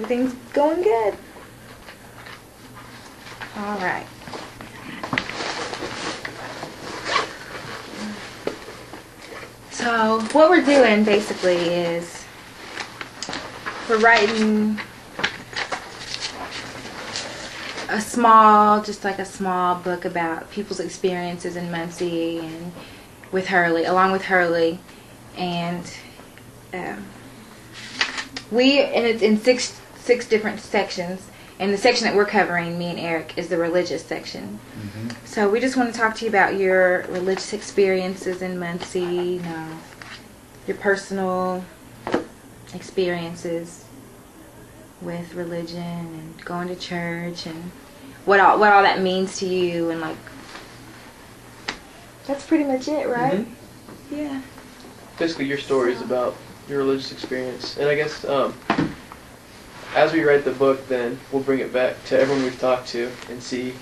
Everything's going good. All right. So what we're doing basically is we're writing just like a small book about people's experiences in Muncie and with Hurley, along with Hurley, and it's in six different sections. And the section that we're covering, me and Eric, is the religious section. Mm-hmm. So we just want to talk to you about your religious experiences in Muncie, your personal experiences with religion and going to church and what all that means to you, and like that's pretty much it, right? Mm-hmm. Yeah. Basically, your story is about your religious experience, and I guess as we write the book, then we'll bring it back to everyone we've talked to and see,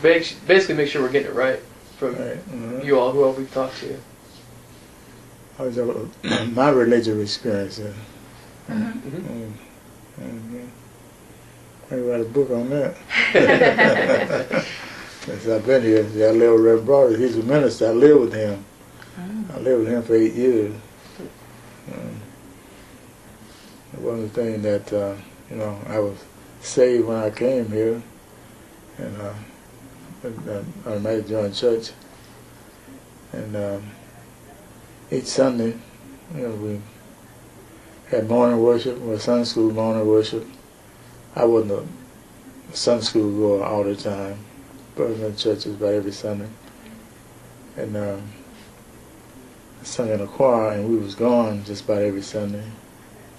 basically make sure we're getting it right from you all, who all we've talked to. My religious experience. I write a book on that. Since I've been here, I live with Reverend Brothers. He's a minister. I live with him. I lived with him for 8 years. One of the things that, I was saved when I came here, and I made join church. And each Sunday, we had morning worship, or Sunday school morning worship. I wasn't a Sunday school goer all the time, but I was in churches about every Sunday. And I sung in a choir, and we was gone just about every Sunday.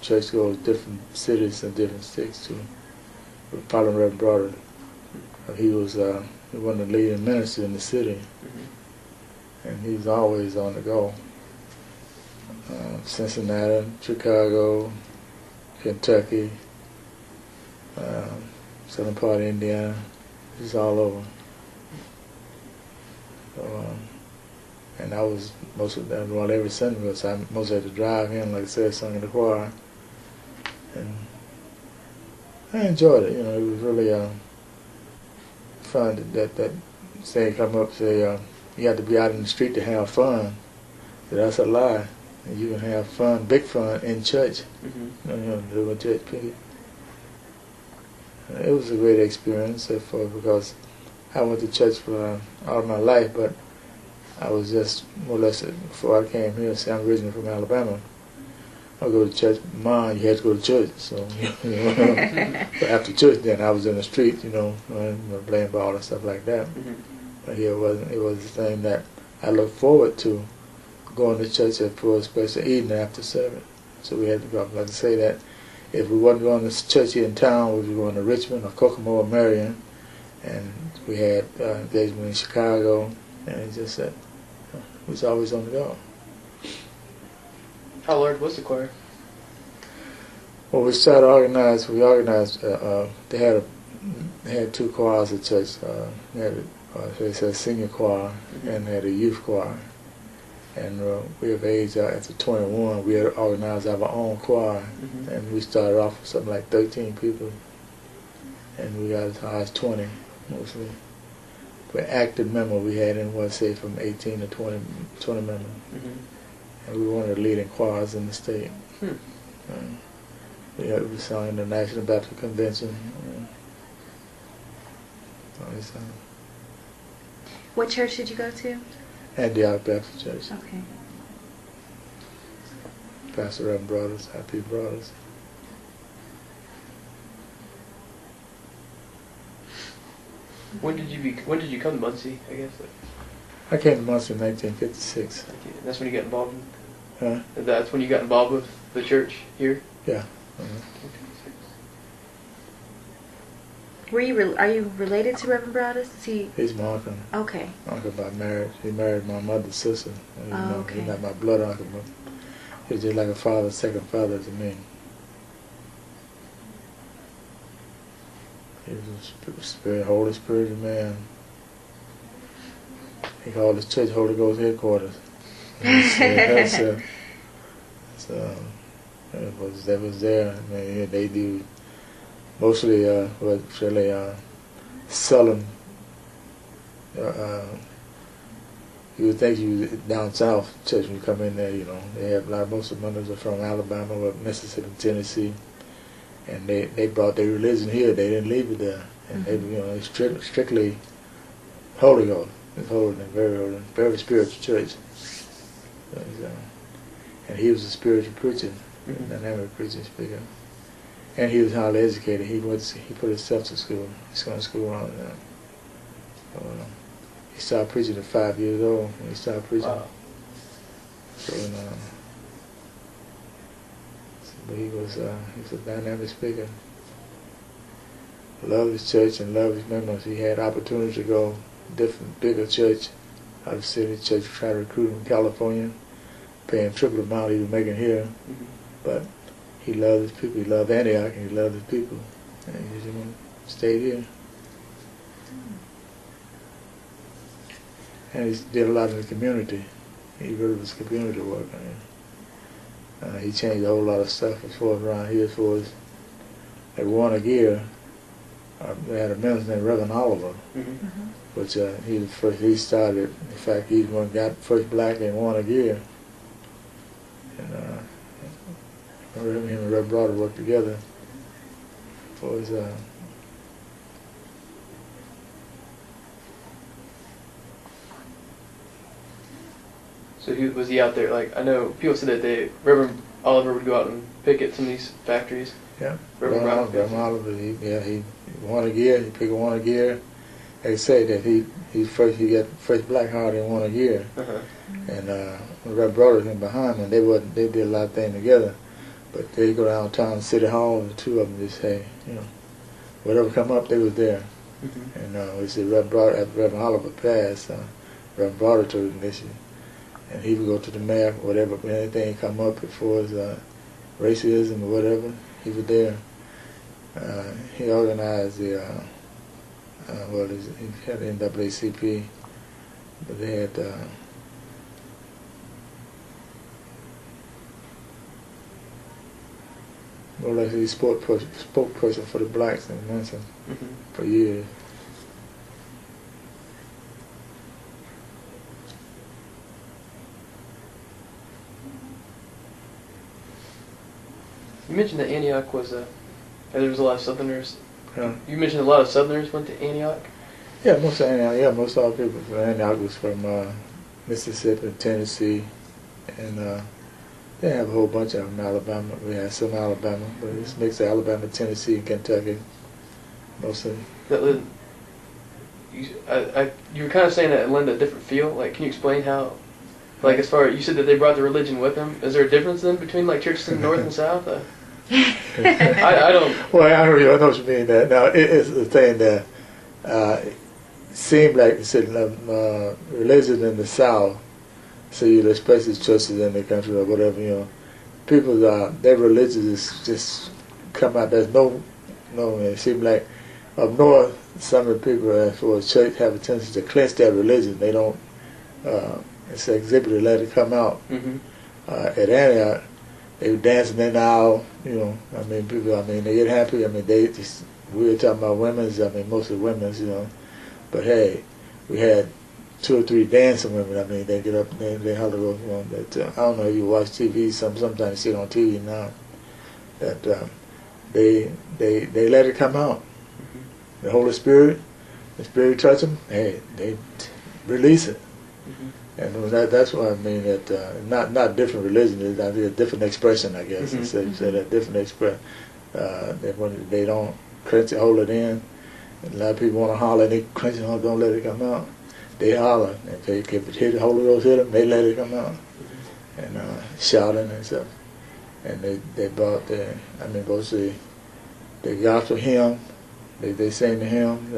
Church goes different cities and different states too. Following Reverend Broder, he was one of the leading ministers in the city, and he was always on the go. Cincinnati, Chicago, Kentucky, southern part of Indiana, just all over. So, and I was most of that, well, every Sunday, because I mostly had to drive in, like I said, sung in the choir. And I enjoyed it, it was really fun that saying come up, say, you have to be out in the street to have fun. That's a lie. You can have fun, big fun, in church. Doing church period. It was a great experience because I went to church for all my life, but I was just more or less, before I came here, see, I'm originally from Alabama. I go to church. Mom, you had to go to church. So, but after church, then I was in the street, playing ball and stuff like that. But here it was the thing that I looked forward to, going to church for a special evening after service. So we had to go. Like I say that if we wasn't going to church here in town, we were going to Richmond or Kokomo or Marion, and we had engagement in Chicago, and it just said we was always on the go. How large was the choir? Well, we started organized. We organized. They had two choirs at church. They had a senior choir and they had a youth choir. And we of age after 21, we had organized our own choir, and we started off with something like 13 people, and we got as high as 20 mostly. But active members we had say from 18 to 20 members. And we were one of the leading choirs in the state. We sang in the National Baptist Convention. What church did you go to? Antioch Baptist Church. Okay. Pastor Reverend Brothers, Happy Brothers. When did you come to Muncie? I guess. I came to Muncie in 1956. That's when you got involved in. Huh? That's when you got involved with the church here. Yeah. Are you related to Reverend Broadus? He's my uncle. Okay. Uncle by marriage. He married my mother's sister. Okay. He's not my blood uncle, but he's just like a father, second father to me. He was a Holy Spirit man. He called his church Holy Ghost headquarters. that was there. I mean, they do mostly Southern. You would think you was down south church when you come in there. They have most of the members are from Alabama or Mississippi, Tennessee, and they brought their religion here. They didn't leave it there, and they strictly Holy Ghost. It's holy and very spiritual church. And he was a spiritual preacher, dynamic preacher, speaker. And he was highly educated. He put himself to school. He's going to school on he started preaching at 5 years old when he started preaching. Wow. So, but he was a dynamic speaker. Loved his church and loved his members. He had opportunity to go different bigger church out of city church, try to recruit him in California, paying triple the amount he was making here. But he loved his people. He loved Antioch and he loved his people. And he just stayed here. And he did a lot in the community. He really was community work. He changed a whole lot of stuff as far as around here, as far as at Warner Gear. They had a minister named Reverend Oliver, which he started. In fact, he's one got first black in Warner Gear. And him and Reverend Broder worked together for his. So was he out there? Like, I know people said that Reverend Oliver would go out and picket some of these factories. Yeah, Reverend Oliver. He Warner Gear. He picked Warner Gear. They say that he got first black hired in Warner Gear, and Reverend Broder came behind him. They did a lot of things together, but they go downtown to City Hall, and the two of them just say, whatever come up, they was there. And we said Reverend Oliver passed. Reverend Broder took the initiative. And he would go to the mayor, whatever, anything come up as far as racism or whatever, he was there. He organized he had the NAACP, but they had more like he spokesperson for the blacks in Muncie for years. You mentioned that Antioch was there was a lot of Southerners. Yeah. You mentioned a lot of Southerners went to Antioch. Yeah, most of Antioch. Yeah, most all people from Antioch was from Mississippi, Tennessee, and they have a whole bunch of them in Alabama. We have some in Alabama, but it's a mix of Alabama, Tennessee, and Kentucky. Mostly. You were kind of saying that it lent a different feel. Like, can you explain how? Like, as far as you said that they brought the religion with them, is there a difference then between like churches in the north and south? I don't. Well, I know what you mean. That now it's the thing that seemed like you said religion in the south. So especially churches in the country or whatever, people their religion is just come out. There's no. It seems like up north, some of the people as far as church have a tendency to clench their religion. They don't. It's an exhibit to let it come out. At Antioch, they were dancing in the aisle, people, they get happy. We were talking about women's, mostly women's, but hey, we had 2 or 3 dancing women. They get up and they holler, that, I don't know if you watch TV, sometimes you see it on TV now, that they let it come out. The Holy Spirit, the Spirit touch them, hey, they release it. And that's what I mean. That not different religion, it's a different expression, I guess. You say that different expression. That when they don't clench it, hold it in. And a lot of people want to holler, and they clench it, don't let it come out. They holler, and if it hit the Holy Ghost hit them, they let it come out, and shouting and stuff. And they brought both the gospel hymn. They sing the hymn.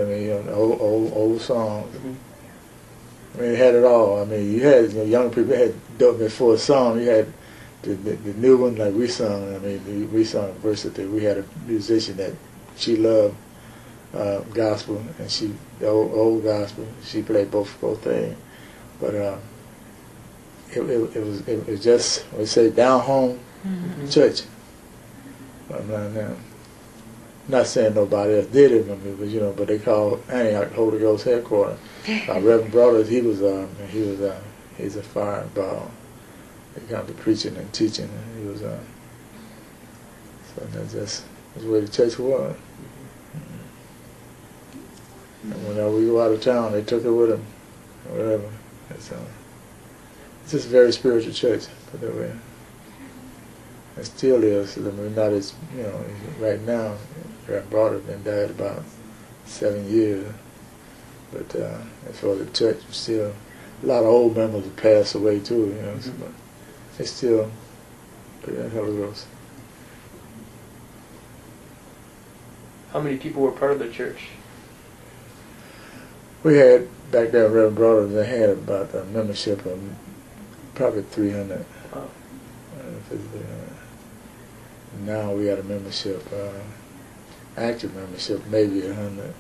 Old songs. They had it all. You had young people had before a song. You had the new one like we sung. We sung a verse that we had a musician that she loved gospel, and the old gospel. She played both things, but it was just we say down home church. Not saying nobody else did it with me, but but they called Antioch Holy Ghost headquarters. Reverend Brothers, he's a fireball. He got to preaching and teaching. And he was so that's the way the church was. And whenever we go out of town, they took it with them, or whatever. It's just a very spiritual church, put that way. It still is. I mean, not as right now. Reverend Brothers been died about 7 years, but as far as the church, still a lot of old members have passed away too. So, but it's still pretty Holy Ghost. How many people were part of the church? We had, back there, Reverend Brothers, they had about a membership of probably 300. Wow. Now we got a membership, active membership, maybe 100.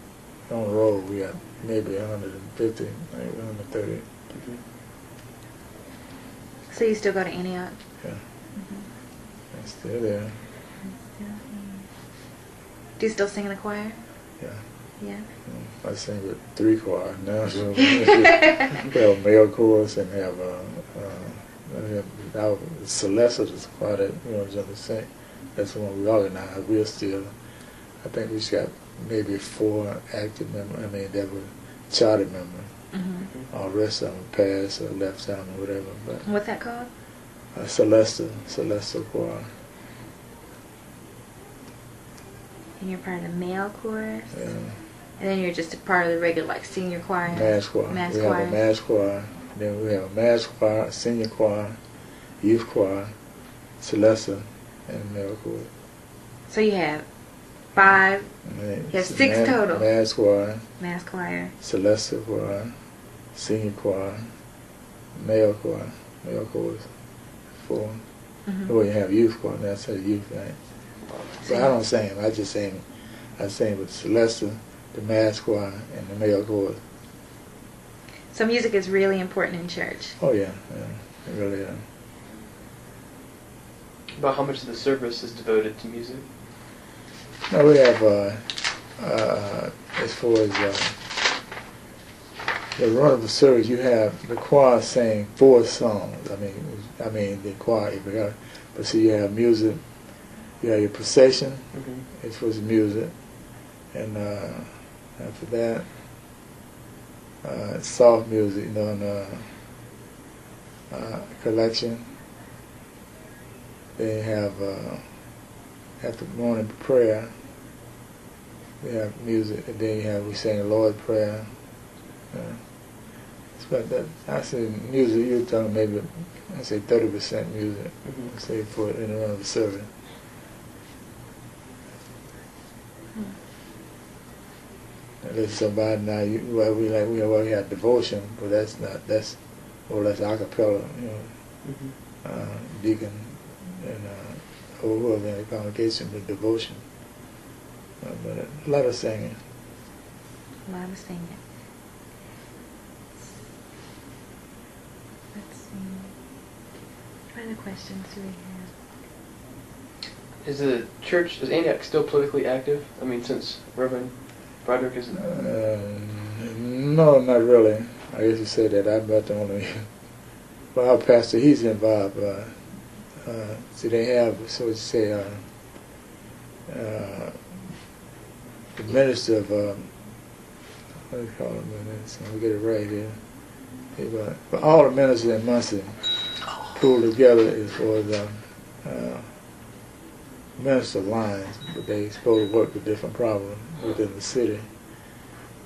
On the road, we got maybe 150, maybe 130. Mm-hmm. So you still go to Antioch? Yeah. Mm-hmm. I'm still there. Do you still sing in the choir? Yeah. Yeah. I sing with 3 choirs now. So we have a male chorus and have our Celeste is a choir that just sing. That's the one we organized. We're still, I think we got maybe 4 active members. I mean, that were charter members. Mm-hmm. All the rest of them passed or left town or whatever. But what's that called? Celeste choir. And you're part of the male chorus? Yeah. And then you're just a part of the regular, senior choir? Mass choir. We have a mass choir. Then we have a mass choir, senior choir, youth choir, Celeste, and male chorus. So you have 5, you have 6 total. Mass choir. Mass choir. Celeste choir, senior choir, male chorus, 4. Mm-hmm. Well, you have youth choir, that's a youth thing. But I don't sing. I just sing. I sing with Celeste, the mass choir, and the male chorus. So music is really important in church. Oh yeah, it really is. About how much of the service is devoted to music? No, we have as far as the run of the service, you have the choir sing 4 songs. I mean the choir, but see, you have music. You have your procession. Mm-hmm. It's for the music, and after that, soft music, and collection. Then you have after morning prayer. We have music, and then we sing the Lord's Prayer. It's about that. I say music. You're talking maybe 30% music. Mm-hmm. Say for in the run of the service. There's somebody now. We have devotion, but that's acapella. Mm-hmm. Deacon and whoever in the congregation with devotion. But a lot of singing. A lot of singing. Let's see. What other questions do we have? Is Antioch still politically active? I mean, since Reverend Broderick isn't. No, not really. I guess you say that. I'm not the only. Well, our pastor, he's involved. See, they have, so to say, the minister of, what do you call him? Let me get it right here. But all the ministers in Muncie pulled together as far as minister lines, but they supposed to work with different problems within the city.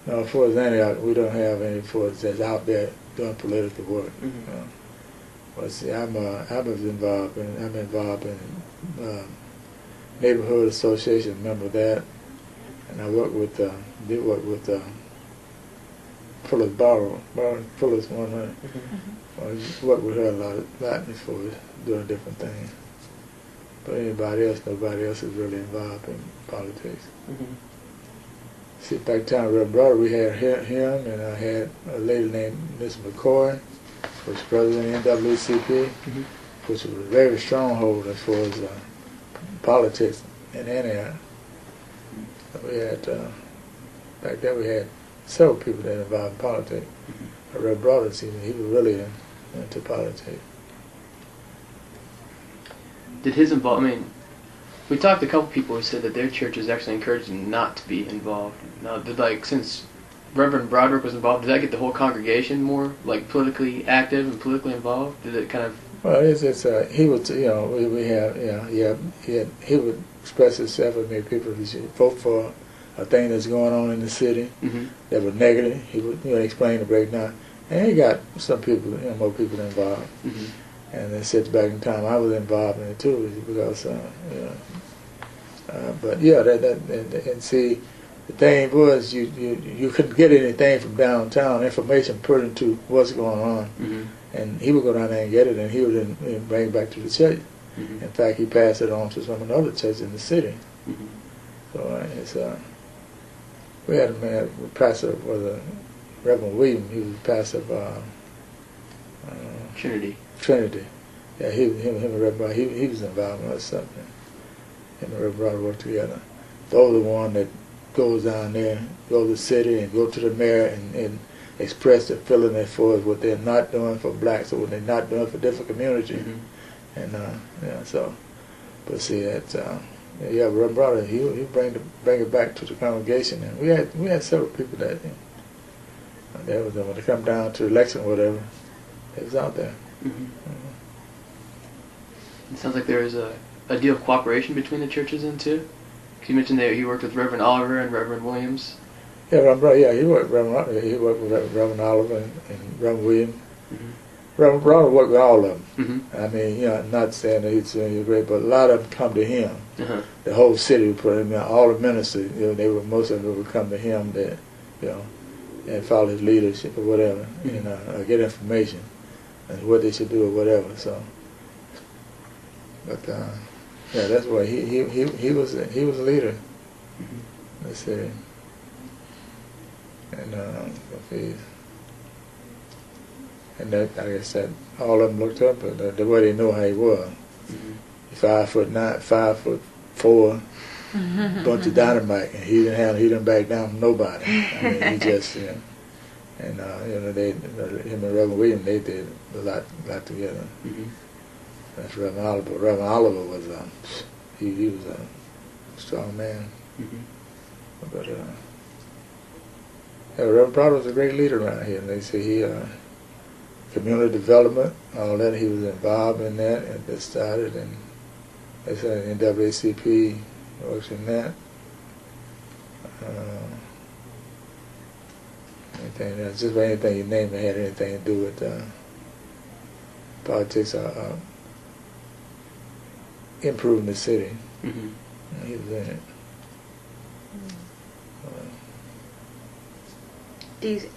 Now, as far as Antioch, we don't have any force that's out there doing political work. Mm-hmm. But see, I'm involved in neighborhood association, member of that, and I did work with Phyllis Barrow, Phyllis 100. Mm-hmm. I worked with her a lot as far as doing different things. But nobody else is really involved in politics. Mm-hmm. See, back down Reverend Brother, we had him, and I had a lady named Miss McCoy, who was president of the NAACP, Mm-hmm. which was a very stronghold as far as politics in Antioch. We had, back then we had several people that involved in politics. Reverend Brothers, he was really into politics. Did his involvement, we talked to a couple people who said that their churches actually encouraged them not to be involved. Now, since Reverend Broderick was involved, did that get the whole congregation more, politically active and politically involved? Did it kind of... Well, he was, he would express himself and make people vote for a thing that's going on in the city that was negative. He would, explain the breakdown. And he got some people, more people involved. And then since back in time, I was involved in it too, because, but yeah, and see, the thing was, you couldn't get anything from downtown, information pertinent to what's going on. And he would go down there and get it, and he would then bring it back to the church. In fact, he passed it on to some of the other churches in the city. So we had a man, the pastor was Reverend William. He was the pastor of Trinity. Yeah, him and Reverend Brown, he was involved in something. Him and Reverend Brown worked together. Those are the one that goes down there, go to the city and go to the mayor and express their feeling as far as what they're not doing for blacks or what they're not doing for different communities. And but see that Reverend Brown, he bring it back to the congregation, and we had several people that that was when they come down to election or whatever, it was out there. It sounds like there is a deal of cooperation between the churches then too. You mentioned that he worked with Reverend Oliver and Reverend Williams. Yeah, he worked with Reverend Oliver and Reverend Williams. Reverend Oliver worked with all of them. I mean, not saying that he's doing great, but a lot of them come to him. The whole city would put him in. All the ministers, most of them would come to him that, and follow his leadership or whatever, or get information and what they should do or whatever. So, but that's why he was a leader. Let's see, and that, like I said, all of them looked up at the way they knew how he was. 5'9", 5'4", bunch of dynamite, and he didn't back down from nobody. I mean, he just, him and Reverend William, they did a lot together. That's Reverend Oliver. Reverend Oliver was he was a strong man. But Reverend Brown was a great leader around here. And they say he community development, all that, he was involved in that, and it started, and they said NAACP works in that. Anything else, just about anything you name it had anything to do with politics or improving the city. He was in it.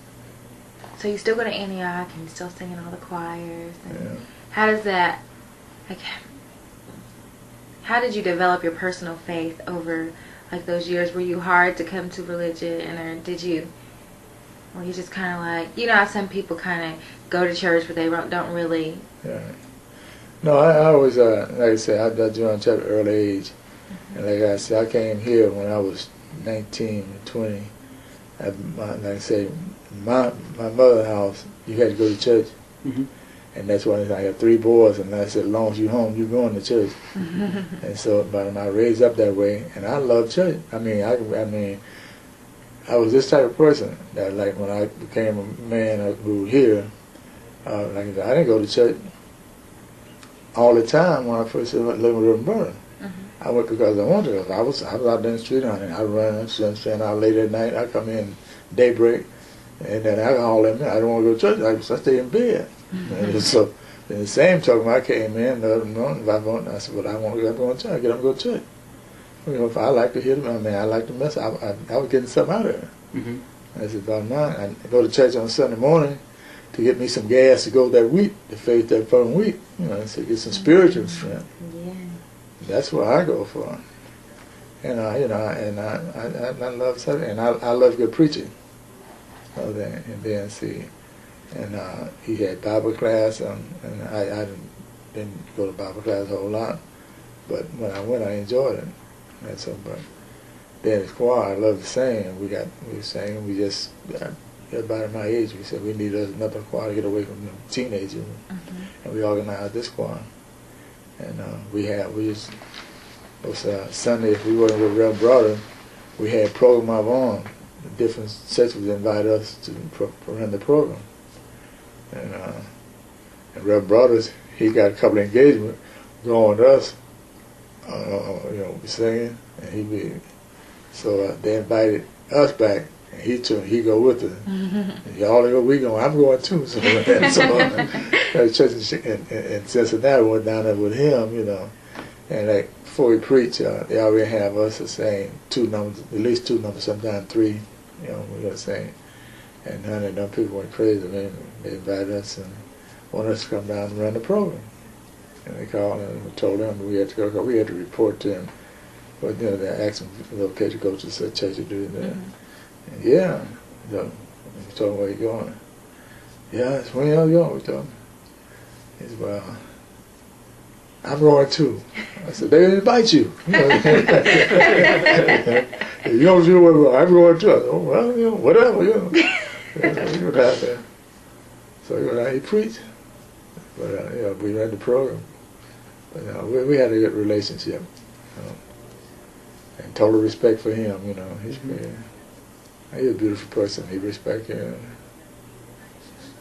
So you still go to Antioch and you still sing in all the choirs. And how does that, how did you develop your personal faith over those years? Were you hard to come to religion, or were you just kind of how some people kind of go to church but they don't really? Yeah. No, I always, like I said, I joined church at an early age. And like I said, I came here when I was 19 or 20. Like I say, my mother's house, you had to go to church. And that's why I have 3 boys, and I said, as long as you're home, you're going to church. And so, but I raised up that way, and I love church. I mean, I was this type of person that, when I became a man who here, like I said, I didn't go to church all the time when I first lived with Reverend Burton. I went because I wanted to. I was out there in the street, and I run, staying out late at night. I come in daybreak, and then alcohol in me. I don't want to go to church. I stay in bed. And so, in the same token, I came in the other morning. I said, "Well, I want to go to church. I get up and go to church." If I like to hear them, I like the message. I was getting something out of it. I said, "Bottom line, I go to church on Sunday morning to get me some gas to go that week, to face that following week. So get some spiritual strength." That's what I go for. And I love something, and I love good preaching. And then see, and he had Bible class, and I didn't go to Bible class a whole lot, but when I went, I enjoyed it. And so, but then the choir, I love to sing, and we sang, and we just everybody my age, we said we need another choir to get away from the teenagers, and we organized this choir, and we just Sunday, if we weren't with Reverend Brother, we had a program of our own. The different sections invited us to run the program, and Reverend Brothers, he got a couple of engagements going with us, singing, and so they invited us back, and he go with us. And y'all go, we go, I'm going too. So the church in Cincinnati went down there with him, and like before we preach, they already have us to sing 2 numbers, at least 2 numbers, sometimes 3. We're gonna sing, and none of them people went crazy. Man, they invited us and wanted us to come down and run the program. And they called and we told them we had to go. We had to report to him. But they asked him, okay, to go to such church to do that. And we told him where you going. Yeah, it's when y'all going, we told him. He said, well, I'm going too. I said, they didn't invite you. You don't do what I'm going too. I said, oh, well, whatever, we were out there. So he went out, he preached. But we ran the program. But we had a good relationship. And total respect for him, he's a beautiful person. He respected him.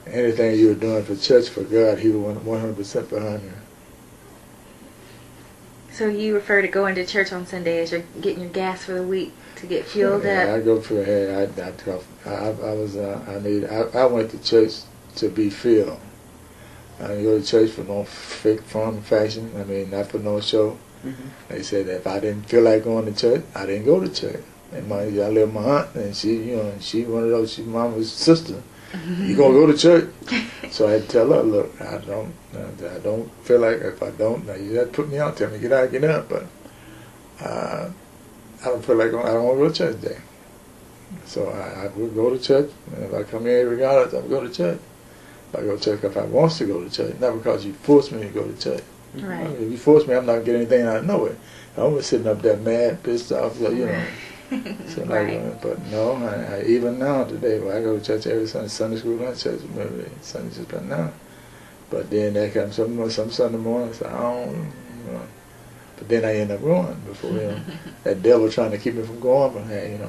Anything you were doing for church, for God, he was 100% behind you. So you refer to going to church on Sunday as you're getting your gas for the week to get fueled up? I go for I went to church to be filled. I didn't go to church for no fake form and fashion. Not for no show. They said that if I didn't feel like going to church, I didn't go to church. And I live with my aunt, and she one of those, she's mama's sister. You gonna go to church? So I had to tell her, look, I don't feel like, if I don't, now you have to put me out, tell me get up, but I don't feel like going, I don't want to go to church today. So I would go to church, and if I come here regardless, I would go to church. If I go to church if I want to go to church, not because you force me to go to church. Right. If you force me, I'm not getting anything out of nowhere. I'm just sitting up there mad, pissed off, So Right. But no, I even now today, when I go to church every Sunday school, not church, maybe Sunday just but now. But then there comes some Sunday morning, so I don't, But then I end up going before that devil trying to keep me from going. But hey,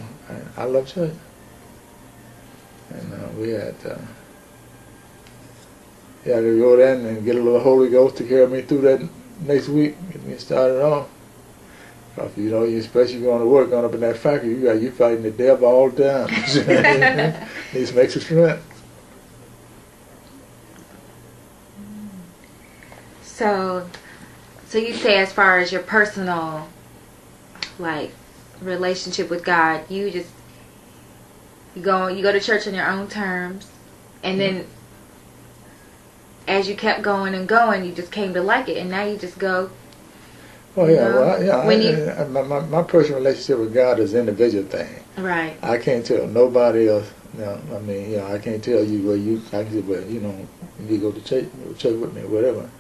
I love church, and we had. I had to go there and get a little Holy Ghost to carry me through that next week, get me started off. Because, you especially going to work, going up in that factory, you fighting the devil all the time. Need some extra strength. So you say, as far as your personal, relationship with God, you go to church on your own terms, and then as you kept going and going, you just came to like it, and now you just go. Oh yeah, my personal relationship with God is an individual thing. Right. I can't tell nobody else. I can't tell you where you. I can say, well, you go to church with me or whatever.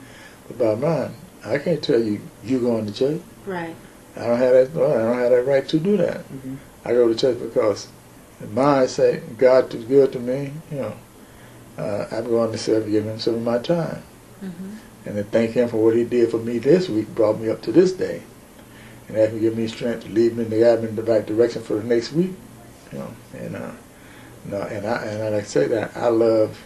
But by mine, I can't tell you going to church. Right. I don't have that. I don't have that right to do that. I go to church because mine say God is good to me. I'm going to give him some of my time. And to thank him for what he did for me this week, brought me up to this day. And ask him to give me strength to lead me and to guide me in the right direction for the next week. And like I say that, I love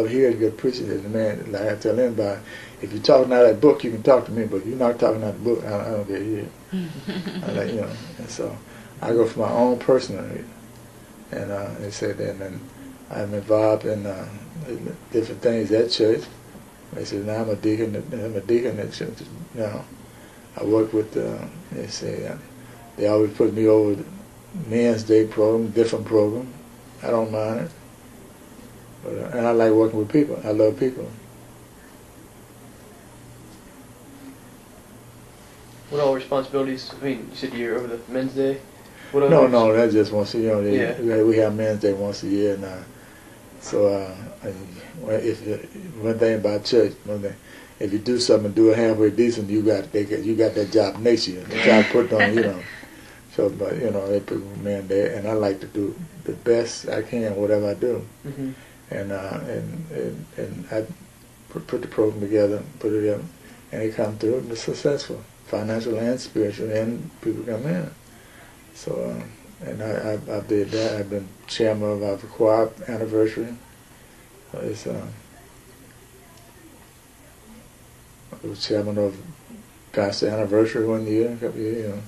hearing good preaching. And man, like I tell anybody, if you're talking out of that book, you can talk to me, but if you're not talking out of the book, I don't get here. And so I go for my own personal, and they say that, and I'm involved in different things at church. They said, now I'm a deacon at church. I work with, they say, they always put me over the Men's Day program, different program. I don't mind it. But, and I like working with people. I love people. What all responsibilities? You said you're over the Men's Day? No, that's just once a year. We have Men's Day once a year. And, so if one thing about church, if you do something, do it halfway decent, you got that job next year. The job put on, you know. So, but you know, they put me in there, and I like to do the best I can, whatever I do. Mm-hmm. And I put the program together, put it in, and it come through and it's successful, financial and spiritual, and people come in. So, and I did that. I've been chairman of our choir anniversary. It was chairman of pastor anniversary one year, a couple of years, you know.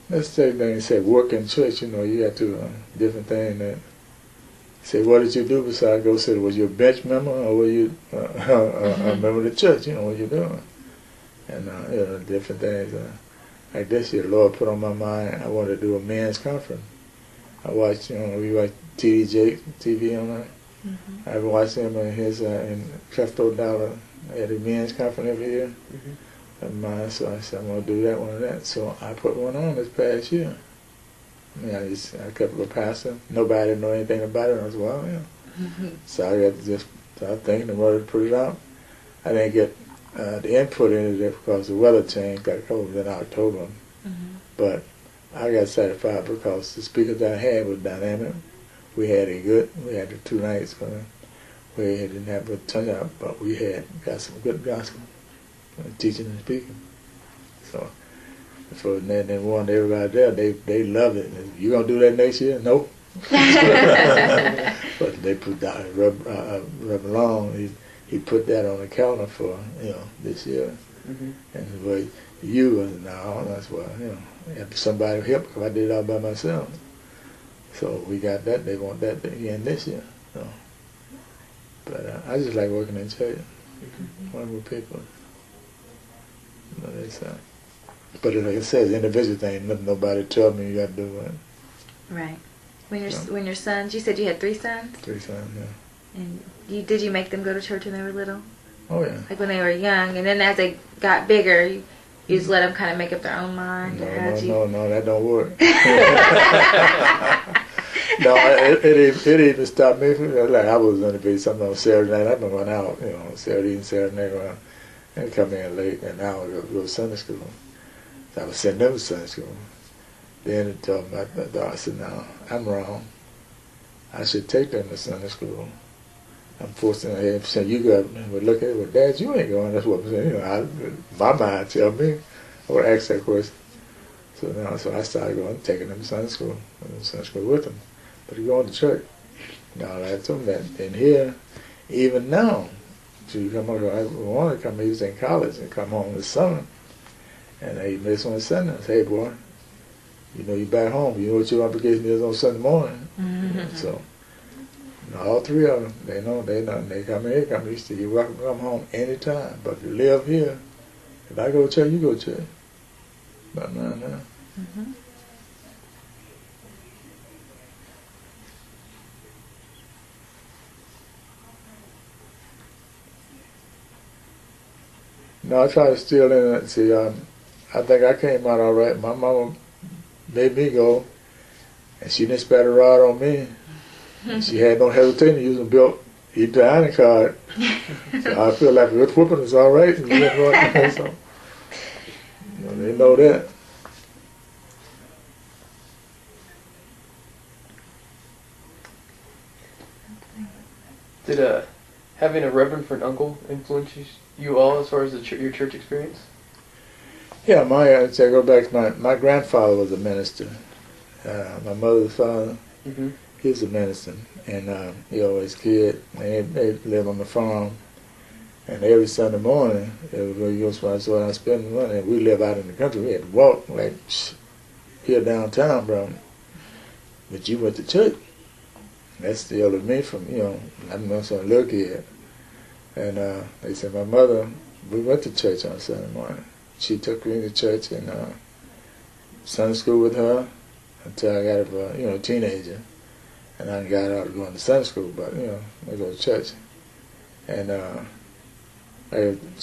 Let's say they say work in church, you know, you got to different things that say, what did you do besides go sit? Was you a bench member or were you a member of the church? You know, what you doing? And you know, different things. Like this year, the Lord put on my mind, I wanted to do a men's conference. I watched, you know, we watch TDJ TV on that. Mm-hmm. I've watched him in his in Crefto Dollar at a men's conference every year. Mm-hmm. So I said, I'm going to do that one of that. So I put one on this past year. I mean, I kept a pastor. Nobody didn't know anything about it. I was, well, yeah. Mm-hmm. So I got to just start thinking in order to put it out. I didn't get the input in it because the weather changed, got cold in October. Mm-hmm. But I got satisfied because the speakers I had was dynamic. We had the 2 nights where we didn't have a turnout, but we got some good gospel. Teaching and speaking. So then one everybody there, they loved it. You gonna do that next year? Nope. But they put that Reverend Long, he put that on the calendar for, you know, this year. Mm-hmm. And the way you was now, that's why, you know, have somebody help because I did it all by myself. So we got that. They want that again this year. So. But I just like working in church, working with people. But like I said, the individual thing, nothing nobody tell me you got to do it. Right. When your sons, you said you had 3 sons? 3 sons, yeah. And did you make them go to church when they were little? Oh, yeah. Like when they were young, and then as they got bigger, you just let them kind of make up their own mind? No, that don't work. No, it even stopped me. Like I was going to be something on Saturday night. I've been going out, you know, Saturday night. And come in late, and now I go to Sunday school. So I was sending them to Sunday school. Then it told my daughter, I said, no, I'm wrong. I should take them to Sunday school. I'm forcing them to say, you got, well, look at it, well, Dad, you ain't going. That's what I'm saying. You know, my mind tell me. I would ask that question. So I started going, taking them to Sunday school. I went to Sunday school with them. But you're going to church. Now, I told them that. And here, even now, so you come over, I wanted to come, he was in college and come home this summer. And he missed on Sunday. I said, hey boy, you know you back home, you know what your obligation is on Sunday morning. Mm-hmm. So all 3 of them, they know, they come in, he said, you're welcome to come home anytime. But if you live here, if I go to church, you go to church. But no. Mm-hmm. No, I try to steal in it. See, I think I came out all right. My mama made me go, and she didn't spat a rod on me. She had no hesitation to use a belt, eat the iron card. So I feel like a good whooping is all right. So, they know that. Did having a reverend for an uncle influence you all as far as your church experience? Yeah, I go back to my grandfather was a minister. My mother's father, mm-hmm. He was a minister, and he always kid. And they lived on the farm, and every Sunday morning, everybody goes where I spend money. And we live out in the country. We had to walk like here downtown, bro. But you went to church. That's still with me from, you know, I'm not some little kid. And they said my mother, we went to church on Sunday morning. She took me to church and Sunday school with her until I got a teenager. And I got out of going to Sunday school, but, you know, I go to church. And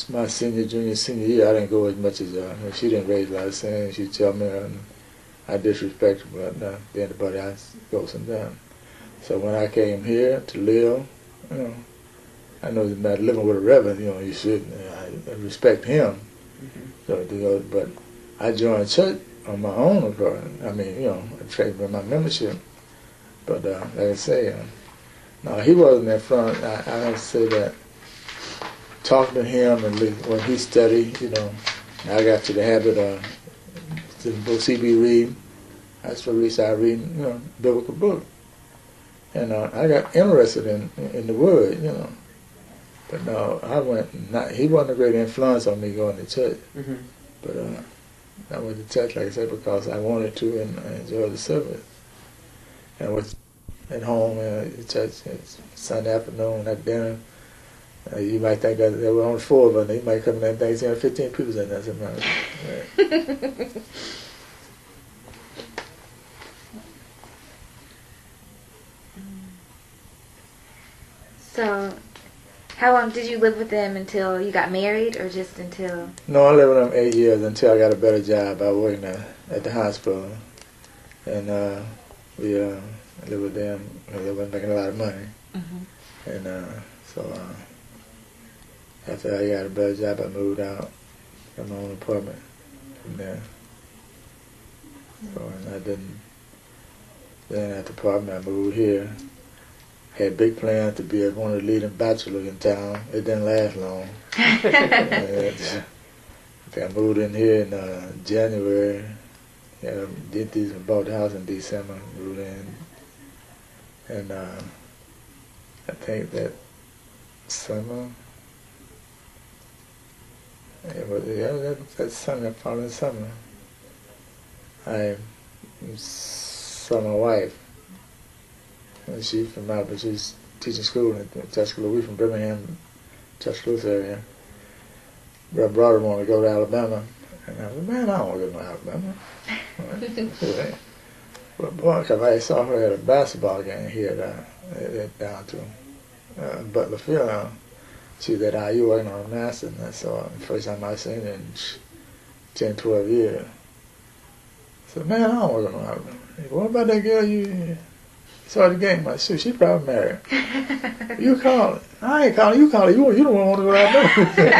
my senior year, I didn't go as much as she didn't raise a lot of sins. She'd tell me I disrespect her, but anybody I go sometimes. So when I came here to live, you know, I know it's about living with a reverend, you know, you should, I respect him. So, you know, but I joined church on my own accord. I mean, you know, I traded with my membership. But like I say, no, he wasn't in front. I have to say that talking to him and when he studied, you know, I got to the habit of the books he be reading. That's what we started reading, you know, biblical book. And I got interested in the word, you know. But no, he wasn't a great influence on me going to church. Mm-hmm. But I went to church, like I said, because I wanted to and I enjoyed the service. And I was at home at church Sunday afternoon at dinner. You might think that there were only 4 of us. You might come in there and think there were 15 people in there. Right. So, how long did you live with them until you got married, or just until? No, I lived with them 8 years until I got a better job. I worked at the hospital, and we lived with them. They weren't making a lot of money, and so after I got a better job, I moved out, got my own apartment from there. So and I didn't. Then at the apartment, I moved here. Had big plans to be one of the leading bachelors in town. It didn't last long. I moved in here in January. Bought the house in December. Moved in, and I think that summer. It was that summer, following summer. I saw my wife. She's from out, but she's teaching school at Tuscaloosa. We from Birmingham, Tuscaloosa area. Brother brought her wanted to go to Alabama, and I said, "Man, I don't want to go to Alabama." But boy, because I saw her at a basketball game here down to Butler Field. She was at IU working on a master, and that's the first time I seen her in 10, 12 years. I said, "Man, I don't want to go to Alabama." He said, "What about that girl you saw the game?" I said, "She probably married." "You call it." "I ain't calling. You call it. You don't want to go out there."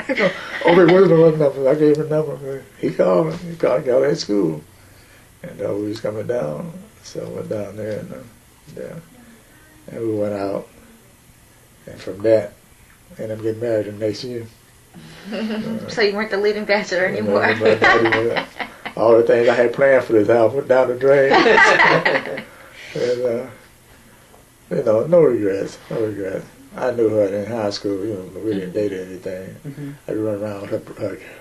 Okay, where's the number? I gave him the number. He called me. He called at school. And we was coming down. So I went down there and we went out. And from that, I ended up getting married the next year. So you weren't the leading bachelor anymore. All the things I had planned for this house went down the drain. And, no regrets. I knew her in high school, but we didn't date or anything. I'd run around with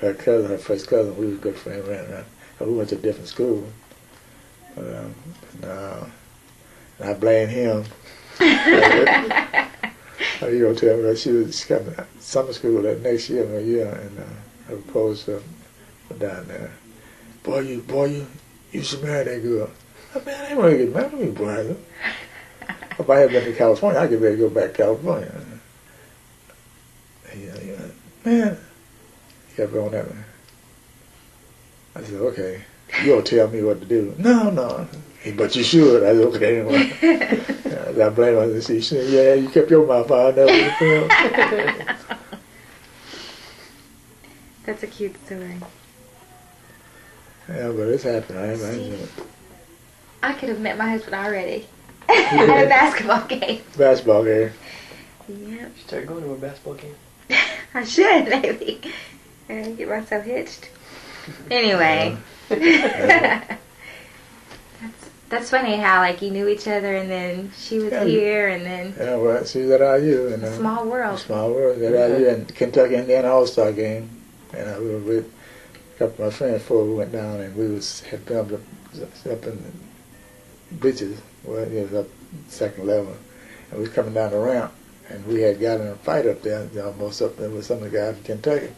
her cousin, her first cousin. We was good friends, ran around. We went to a different school. And I blame him. You don't tell me that she was coming to summer school that next year, and I proposed to her down there. Boy, you should marry that girl. I said, "Man, I ain't want to get married to me, boy." If I had been to California, I'd get ready to go back to California. Man, he kept going at me. I said, "Okay, you don't tell me what to do." No. "But you should." I said, "Okay, anyway." I blame her. She said, "Yeah, you kept your mouth out." That's a cute story. Yeah, but it's happened. I could have met my husband already at a basketball game. Basketball game. Yep. Start going to a basketball game. I should, maybe. And get myself hitched. Anyway. That's funny how you knew each other and then she was here and then. Yeah, well, she was at IU. And, small world. Small world. At IU and Kentucky Indiana All-Star game. And we were with a couple of my friends before we went down, and we had been up in the beaches. Well, it was up second level. And we was coming down the ramp, and we had gotten in a fight up there, almost up there with some of the guys from Kentucky.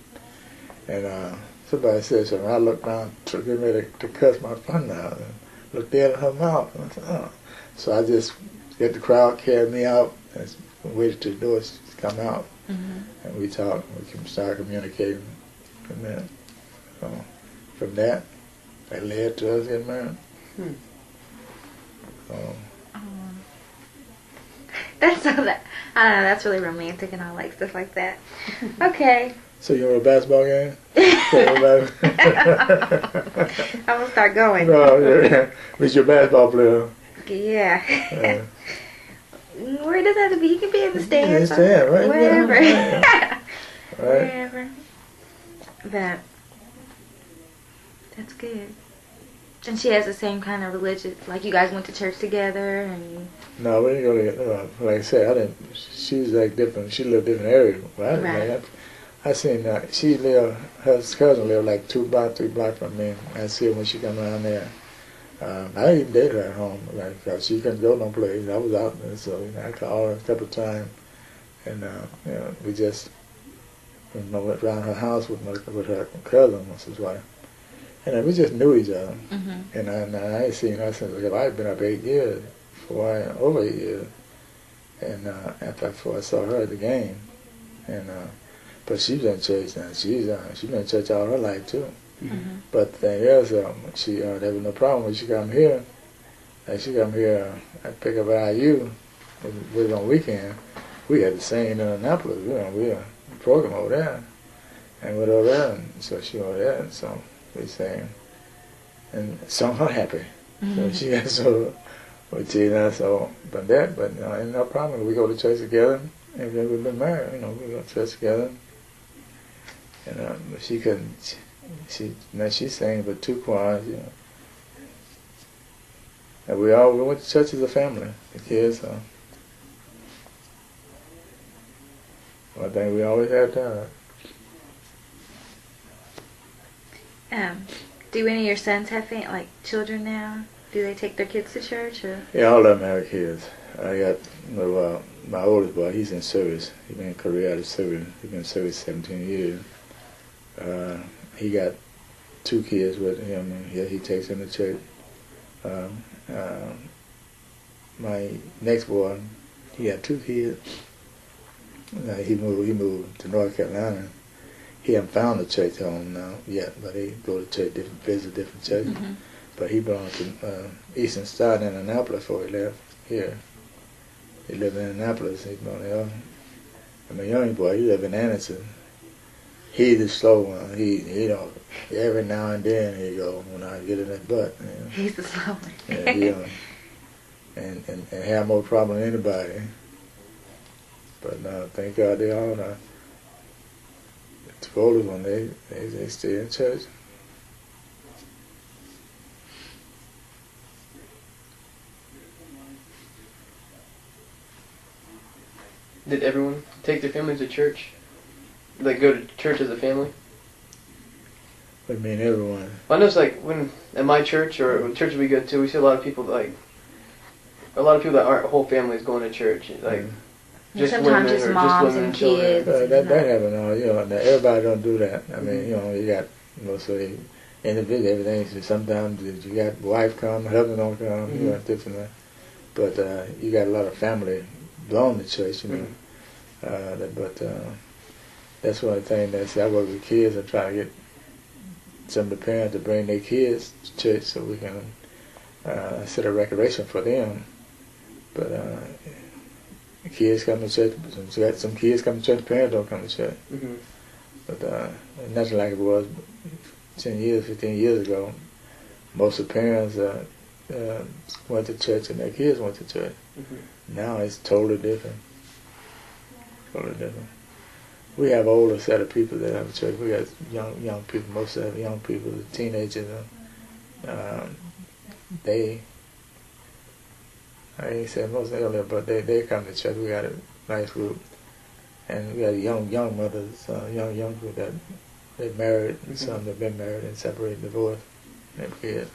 And somebody said something. I looked down, getting ready to cuss my friend out, and looked dead in her mouth. And I said, "Oh." So I just get the crowd, carried me out, and waited till the doors come out. And we talked. We started communicating from there. So from that led to us getting married. So That's so that I don't know. That's really romantic, and I like stuff like that. Okay. So you want a basketball game? I'm gonna start going. No, yeah. But you're a basketball player. Yeah. Where does that have to be? You can be in the stands. Stand, right? Wherever. Yeah. Right. Wherever. That's good. And she has the same kind of religion, like you guys went to church together, and No, we didn't go to. Like I said, I didn't. She was like different. She lived different areas. Well, right. I seen she lived. Her cousin lived like 2 blocks, 3 blocks from me. I see her when she come around there. I even dated her at home, like she couldn't go no place. I was out there, so I called her a couple of times, and we just went around her house with her cousin, was his wife. And we just knew each other. Mm-hmm. And I ain't seen her since I'd been up 8 years, over 8 years. And before I saw her at the game. And but she's in church now. She's been in church all her life too. Mm-hmm. But the thing is, there was no problem when she come here. Like she come here, I pick up at IU. It was on weekend. We had to sing in Annapolis. We had a program over there. And went over there, and so she over there, and so we sang, and sung her happy. Mm-hmm. So she got so with Tina, so but ain't no problem. We go to church together, and then we've been married. We go to church together. And but she couldn't. She sang with 2 choirs, And we went to church as a family, the kids. I think we always had that. Do any of your sons have children now? Do they take their kids to church? Or? Yeah, all of them have kids. I got my oldest boy. He's in service. He's been in Korea out of service. He's been in service 17 years. He got 2 kids with him, and he takes them to church. My next boy, he had 2 kids. He moved to North Carolina. He hasn't found a church home now yet, but he go to church, visit different churches. Mm-hmm. But he belonged to Eastern Star in Annapolis before he left here. He lived in Annapolis. He belonged there. And my young boy, he lived in Anderson. He's the slow one. He don't. Every now and then he go when I get in that butt. He's the slow one. Yeah, and have more problem than anybody. But thank God they all are. The oldest one, they stay in church. Did everyone take their families to church? Like go to church as a family? I mean, everyone. I know it's like when at my church or churches we go to, we see a lot of people that aren't whole families going to church. Like just sometimes women just or moms just women and children. kids. That happen all. Now everybody don't do that. I mean, you got mostly individual everything. So sometimes you got wife come, husband don't come. Mm-hmm. You got different. But you got a lot of family belong to church. But that's one of the things I work with kids. I try to get some of the parents to bring their kids to church so we can set a recreation for them. But kids come to church. Some kids come to church. Parents don't come to church. Mm-hmm. But nothing like it was 10 years, 15 years ago. Most of the parents went to church and their kids went to church. Mm-hmm. Now it's totally different. Totally different. We have older set of people that have a church. We got young people. Most of the young people, the teenagers. I ain't said most earlier, but they come to church. We got a nice group, and we got young mothers, young people that they married, and some that been married and separated, divorced, and have kids.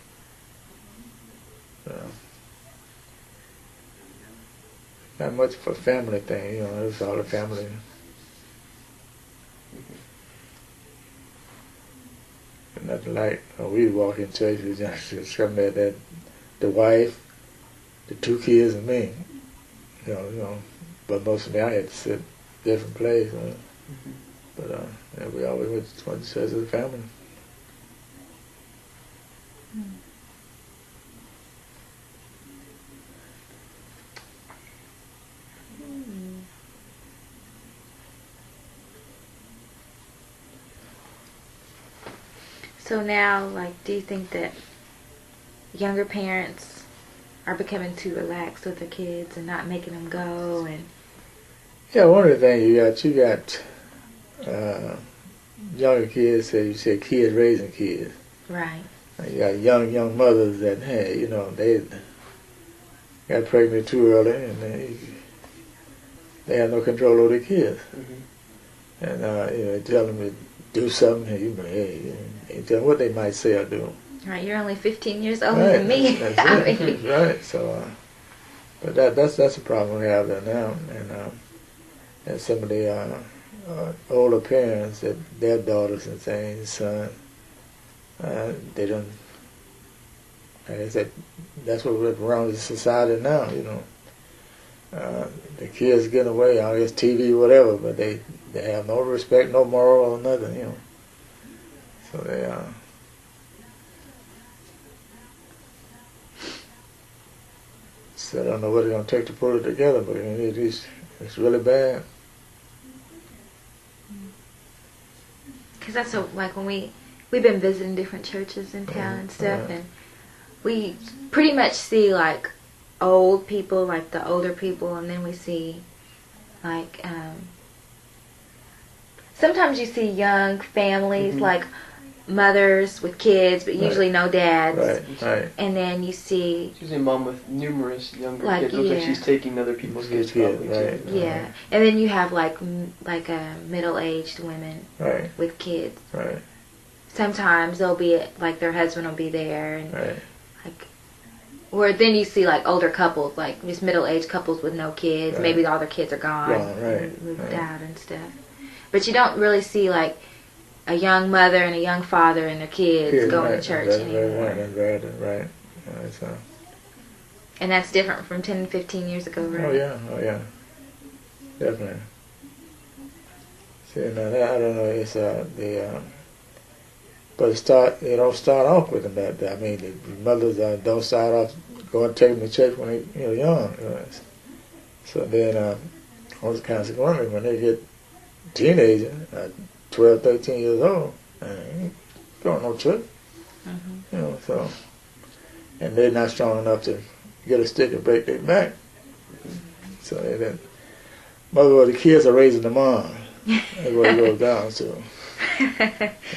Not much for family thing, it's all a family. Nothing like we walk in church, we just come there, that the wife, the 2 kids, and me. But most of me I had to sit different place. But we always went to church as a family. So now, like, do you think that younger parents are becoming too relaxed with their kids and not making them go? And Yeah, one of the things you got younger kids, you say kids raising kids. right. You got young mothers that, hey, they got pregnant too early and they have no control over their kids. Mm-hmm. And they tell them to do something, and you tell them what they might say or do. Right, you're only 15 years older than me. That's right. So, but that's a problem we have there now, and some of the older parents that their daughters and things, sons, they don't. Like I said, that's what we're around the society now. The kids getting away, I guess TV, whatever, but they have no respect, no moral or nothing. So they So I don't know what they're going to take to put it together, but it's really bad. Because that's like when we've been visiting different churches in town and stuff, and we pretty much see like old people, like the older people, and then we see like sometimes you see young families, like mothers with kids, but usually no dads. Right. And then you see It's usually a mom with numerous younger Like, kids. Looks like yeah. she's taking other people's kids, probably right. too. yeah, and then you have like middle-aged women Right. with kids. Right. Sometimes they'll be like their husband will be there, and Right. like, or then you see like older couples, like just middle-aged couples with no kids. Right. Maybe all their kids are gone, Right. moved out and stuff. But you don't really see like a young mother and a young father and their kids going to church anymore. Right. And that's different from 10, 15 years ago, right? Oh yeah, definitely. See, now that, I don't know. It's but they don't start off with them that. I mean, the mothers don't start off going take them to church when they young. So then, consequently, when they get teenagers, 12, 13 years old, ain't going no church. So, and they're not strong enough to get a stick and break their back. So then, the kids are raising the mom. That's what it goes down to.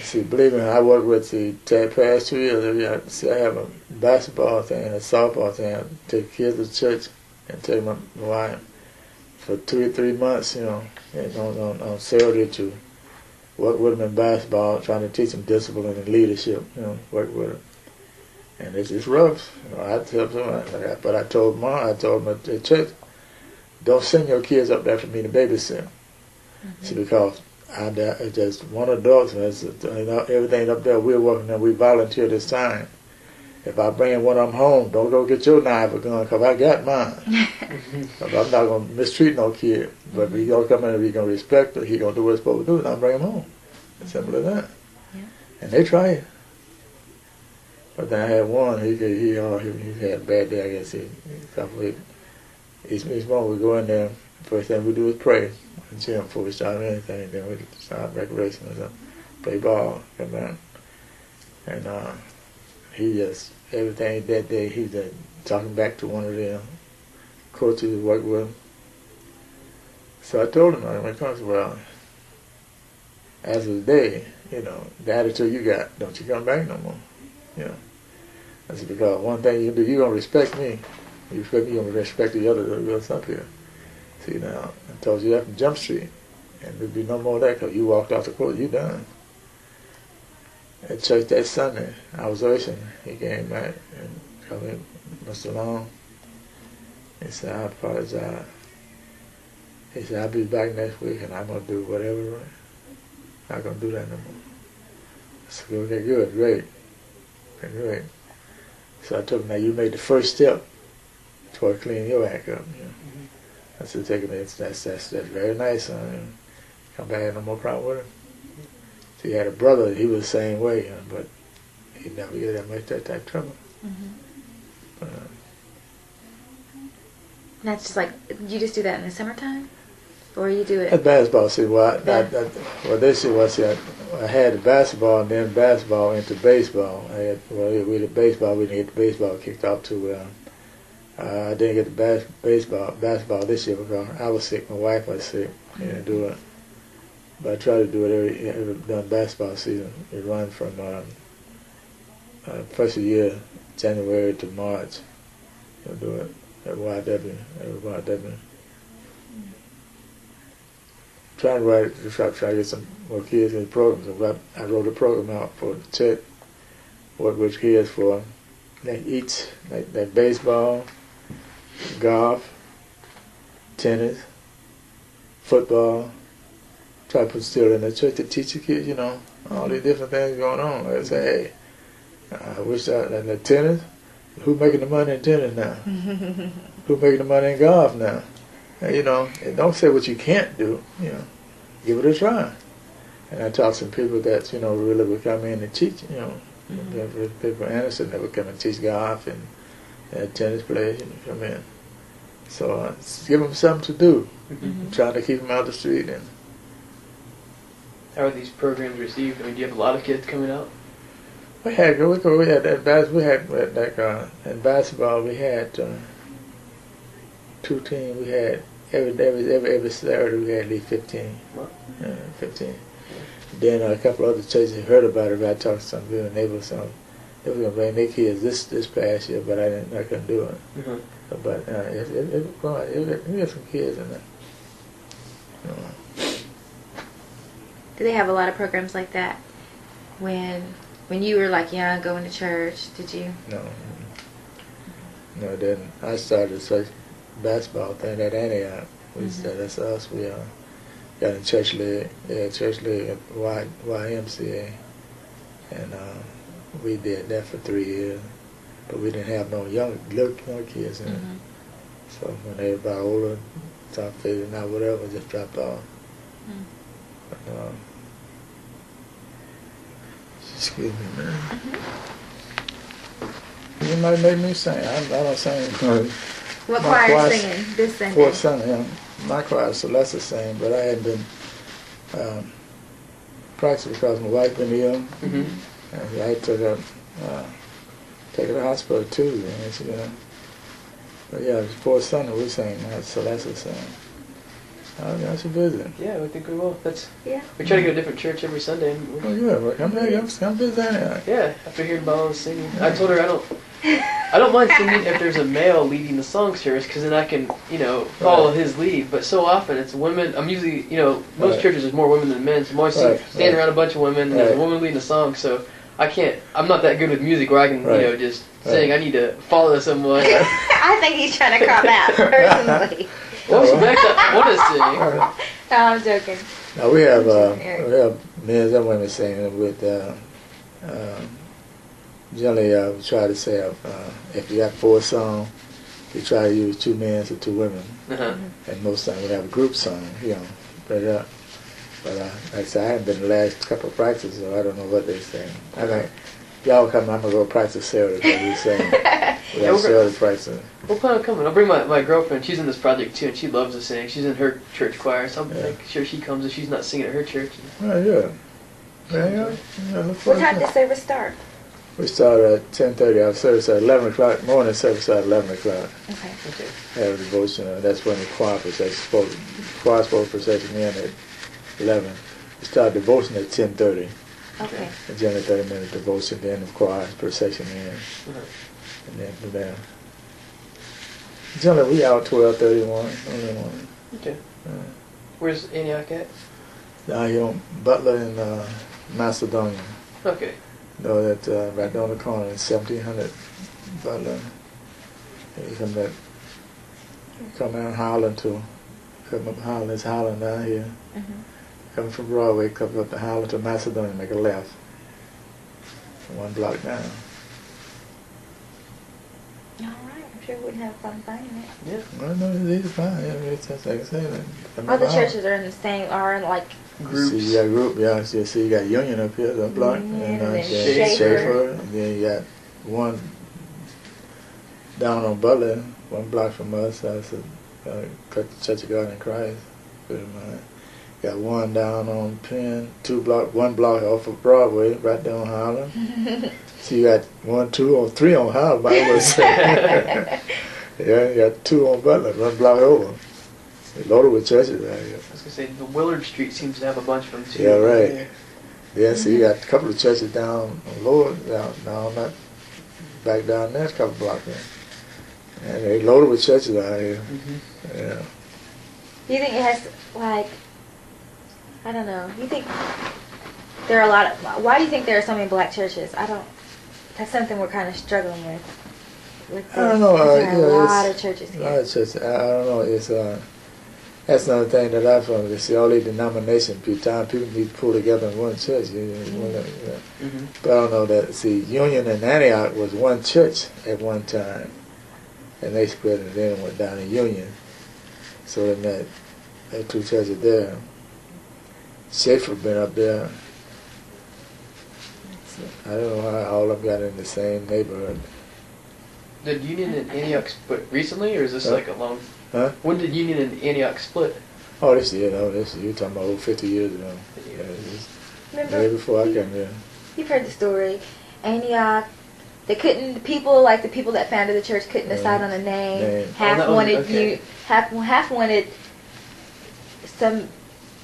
See, believe me, I work with the past 2 years. I have a basketball thing and a softball thing. I take kids to church and take my wife for 2 or 3 months, and on Saturday to work with them in basketball, trying to teach them discipline and leadership, work with them. And it's rough. I tell them, but I told them at the church, don't send your kids up there for me to babysit. See, because it's just one adult, everything up there we're working on, we volunteer this time. If I bring one of them home, don't go get your knife or gun, because I got mine. I'm not going to mistreat no kid. But if he's going to come in and he's going to respect her, he's going to do what he's supposed to do, and I'll bring him home. It's simple as that. Yeah. And they try it. But then I had one, he had a bad day, I guess. Each morning we go in there, first thing we do is pray. Gym before we start anything, then we start recreation or something. Play ball, come back. And he just, everything that day, he just talking back to one of the coaches who worked with him. So I told him, when it comes to, well, as of the day, the attitude you got, don't you come back no more. I said, because one thing you do, you're going to respect me. You respect me, you're going to respect the other girls up here. See, now, I told you that from Jump Street. And there'd be no more of that, because you walked off the court, you done. At church that Sunday, I was ushering. He came back and called me, Mr. Long. He said, I apologize. He said, I'll be back next week and I'm going to do whatever. I'm not going to do that no more. I said, okay, good, great. Great. So I told him, now you made the first step toward cleaning your act up. I said, take a minute, that's very nice, son. Come back, no more problem with him. So he had a brother, he was the same way, but he never get that much that type of trouble. That's just like, you just do that in the summertime? Or you do That's it? basketball. See, well, this year was I had the basketball, and then basketball into baseball. We did baseball. We didn't get the baseball kicked off too well. I didn't get the basketball this year because I was sick. My wife was sick. I didn't do it. But I try to do it every during basketball season. It runs from first of the year, January to March. You'll do it at YW. Trying to try to get some more kids in the program. So I wrote a program out for the church, work with kids for like baseball, golf, tennis, football. Try to put still in the church to teach the kids, all these different things going on. Like I say, hey, I wish the tennis, who making the money in tennis now? Who making the money in golf now? And don't say what you can't do, give it a try. And I talked to some people that, really would come in and teach, people Anderson that would come and teach golf and tennis players, come in. So give them something to do. Trying to keep them out the street. And how are these programs received? I mean, do you have a lot of kids coming out? we had in basketball we had 2 teams. We had every Saturday we had at least 15. 15. Then a couple other churches heard about it. I talked to some people and they were going to bring their kids this past year, but I couldn't do it. But we had some kids in there. Do they have a lot of programs like that? When you were like young, going to church, did you? No, it didn't. I started such basketball thing at Antioch. That's us. We got in church league at YMCA, and we did that for 3 years. But we didn't have no young kids in it. So when they were about older, started figuring out whatever, just dropped off. But, excuse me, man. You might make me sing. I don't sing. What choir is singing this Sunday? Fourth Sunday. My choir is Celeste singing, but I hadn't been practicing because my wife been ill. And I took her to the hospital Tuesday. But yeah, fourth Sunday we sang. Celeste sang. I should visit. Yeah, I think we will. Yeah. We try to go to a different church every Sunday. And Come visit Antioch. Yeah, after hearing about all the singing. I told her I don't mind singing if there's a male leading the song service, because then I can, follow his lead. But so often it's women. I'm usually, most churches there's more women than men, so I'm always standing around a bunch of women and there's a woman leading the song, so I can't, I'm not that good with music where I can, just sing. I need to follow someone. I think he's trying to call out, personally. Well, back I want to sing. No, I'm joking. Now we have men and women singing with generally we try to say if you got 4 songs, we try to use 2 men or 2 women, and most times we have a group song, But like I said, I haven't been the last couple of practices, so I don't know what they sing. I think y'all come, I'm gonna go practice Saturday because we sing. We have Saturday practice. We'll plan on coming. I'll bring my girlfriend. She's in this project too, and she loves to sing. She's in her church choir, so I'm make sure she comes if she's not singing at her church. Oh, yeah. What time does service start? We start at 10:30. Our service at 11 o'clock. Morning service at 11 o'clock. Okay. Have a devotion. That's when the choir procession in at 11. We start devotion at 10:30. Okay. And generally 30-minute devotion, then the choir procession in, and then from there. Generally we out 12:31. Okay. Where's Antioch at? Down here on Butler and Macedonia. Okay. No, that right down the corner, 1700 Butler. You come down Holland come up Holland. It's Holland down here. Coming from Broadway, come up to Holland to Macedonia, make a left. 1 block down. All right. I'm sure we wouldn't have fun finding it. Yeah. Well, no, it's fine. It's just like I say. All the churches are in the same, are in like groups. See, you got a group, yeah. See, you got Union up here, the block, and then Schaefer, and then you got one down on Butler, 1 block from us. That's Church of God in Christ. pretty much. Got one down on Penn, one block off of Broadway, right there on Highland. So you got 1, 2, or 3 on Highland, by the way. Yeah, you got 2 on Butler, one block over. They're loaded with churches right here. I was gonna say the Willard Street seems to have a bunch of them too. Yeah, right. Yeah, so you got a couple of churches down on lower, down that, back down there, a couple blocks there. And they loaded with churches out here. Yeah. Do you think it has, like, I don't know, you think there are a lot of, why do you think there are so many black churches? That's something we're kind of struggling with I don't know. there are a lot of churches here. A lot of churches. I don't know. It's that's another thing that I found. You see, all these denominations, people need to pull together in one church. But I don't know that. See, Union and Antioch was one church at one time, and they split and then went down to Union. So they met 2 churches there. Schaefer been up there. I don't know how all of them got in the same neighborhood. Did Union and Antioch split recently, or is this like a long? Huh? When did Union and Antioch split? Oh, this year, you're talking about over 50 years ago. Remember? Way before I came here. You've heard the story. Antioch, the people that founded the church couldn't decide on a name. Half wanted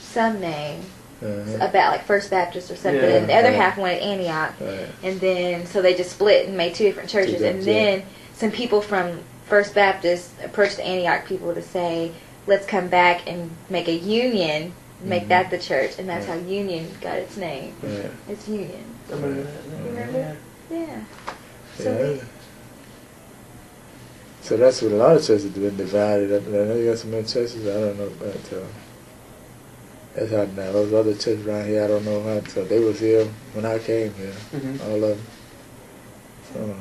some name. About like First Baptist or something, and the other half wanted Antioch, and then so they just split and made 2 different churches, and then some people from First Baptist approached the Antioch people to say, let's come back and make a union, make that the church, and that's how Union got its name. It's Union. You remember? Yeah. So that's what a lot of churches have been divided up. I know you got some many churches, I don't know, but that's how now. Those other churches around here, I don't know how. So they was here when I came here, all of them. So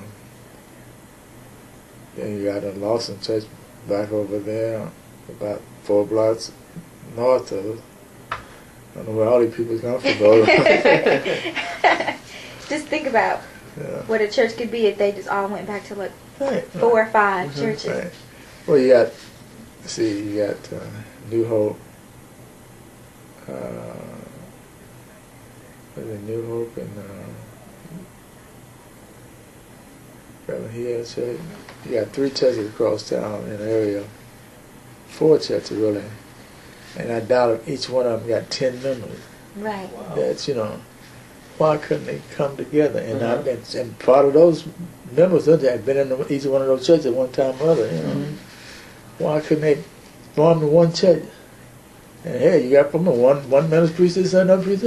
then you got a Lawson Church back over there, about 4 blocks north of us. I don't know where all these people come from, though. Just think about what a church could be if they just all went back to like 4 or 5 churches. Right. Well, you got New Hope. New Hope and Reverend Hill Church. You got 3 churches across town in the area. 4 churches really, and I doubt if each one of them got 10 members. Right. Wow. That's why couldn't they come together? And and part of those members had been in each one of those churches at one time or other. Why couldn't they form the one church? And hey, you got from one ministry to another priest,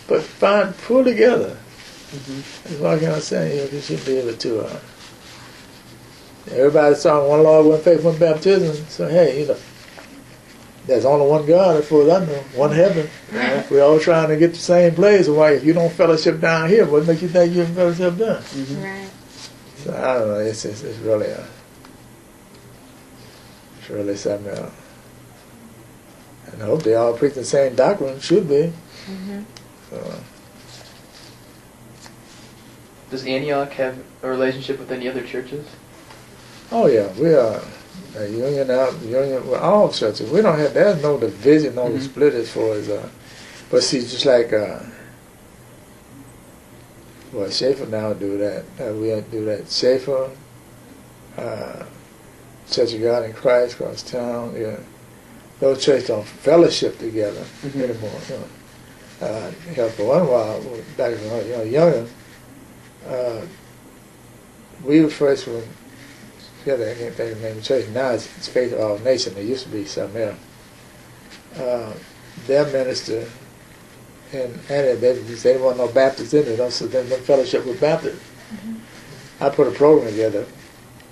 but pull together. That's why I kind of say you should be able to. Everybody saw one Lord, one faith, one baptism. So hey, there's only one God, as far as I know, one heaven. We're all trying to get the same place. Why, if you don't fellowship down here, what makes you think you can fellowship down? Right. So I don't know. It's really it's really something else. And I hope they all preach the same doctrine. Should be. So. Does Antioch have a relationship with any other churches? Oh yeah, we are a union with all churches. We don't have, there's no division, no split as far as, but see, just like, Schaefer now do that. We do that. Schaefer, Church of God in Christ across town. Those churches don't fellowship together anymore. For one while, back when younger, we were first one. I can't think of the name of the church. Now it's Faith of All Nations. It used to be something else. Their minister, and they didn't want no Baptists in it, so they didn't fellowship with Baptists. I put a program together,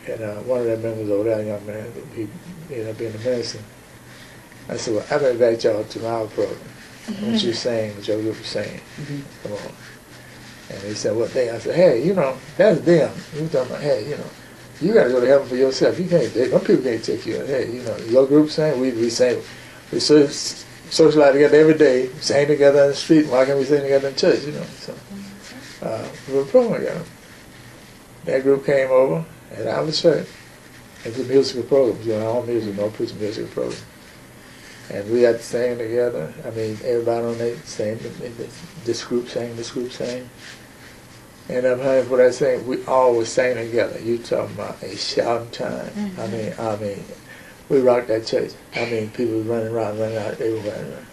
and one of their members over there, a young man, he ended up being a minister. I said, well, I'm going to invite y'all to our program. What you saying, what your group is saying. Come on. And he said, what they? I said, hey, that's them. He was talking about, hey, you got to go to heaven for yourself. You can't. Some people can't take you. Hey, your group saying we say we socialize together every day, sing together in the street. Why can't we sing together in church? So we were a program together. That group came over at our church, into musical programs. You know, all music, no preaching musical programs. And we had to sing together. I mean, everybody on there sang. This group sang, this group sang. And what I say, we always sang together. You talking about a shouting time. Mm-hmm. I mean, we rocked that church. I mean, people were running around, they were running around.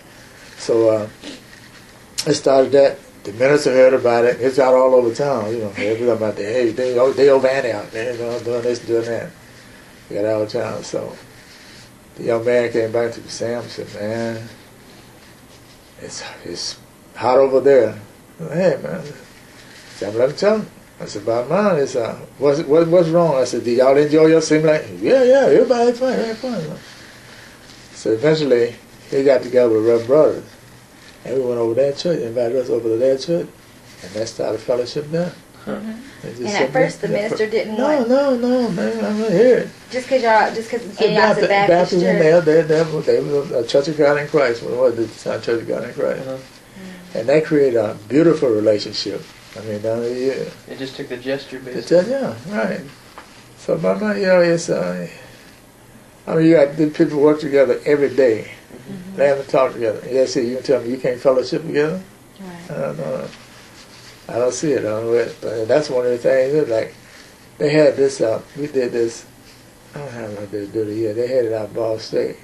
So I started that. The minister heard about it. It's out all over town, you know. Everybody about that. Hey, they over out there, you know, doing this, doing that. We got out of town. So the young man came back to Sam and said, man, it's hot over there. I said, hey, man. So let me tell him. I said, bottom line is, what's wrong? I said, did y'all enjoy your scene? Like, yeah, everybody had fun. So eventually, he got together with Reverend Brothers. And we went over to that church, invited us over to that church, and that started fellowship there. Mm-hmm. And at first the minister didn't want... No, man, I'm not here. Just because y'all said Baptist church? They was a Church of God in Christ. What was the Church of God in Christ? Mm-hmm. And that created a beautiful relationship. I mean, down the year. It just took the gesture, basically. Yeah, right. So, but you know, it's... I mean, you got the people work together every day. Mm-hmm. They haven't talked together. Yes, you can tell me you can't fellowship together? Right. I don't see it. I don't know it. But that's one of the things. Like, they had this, we did this, I don't know how they did it here. They had it out of Ball State.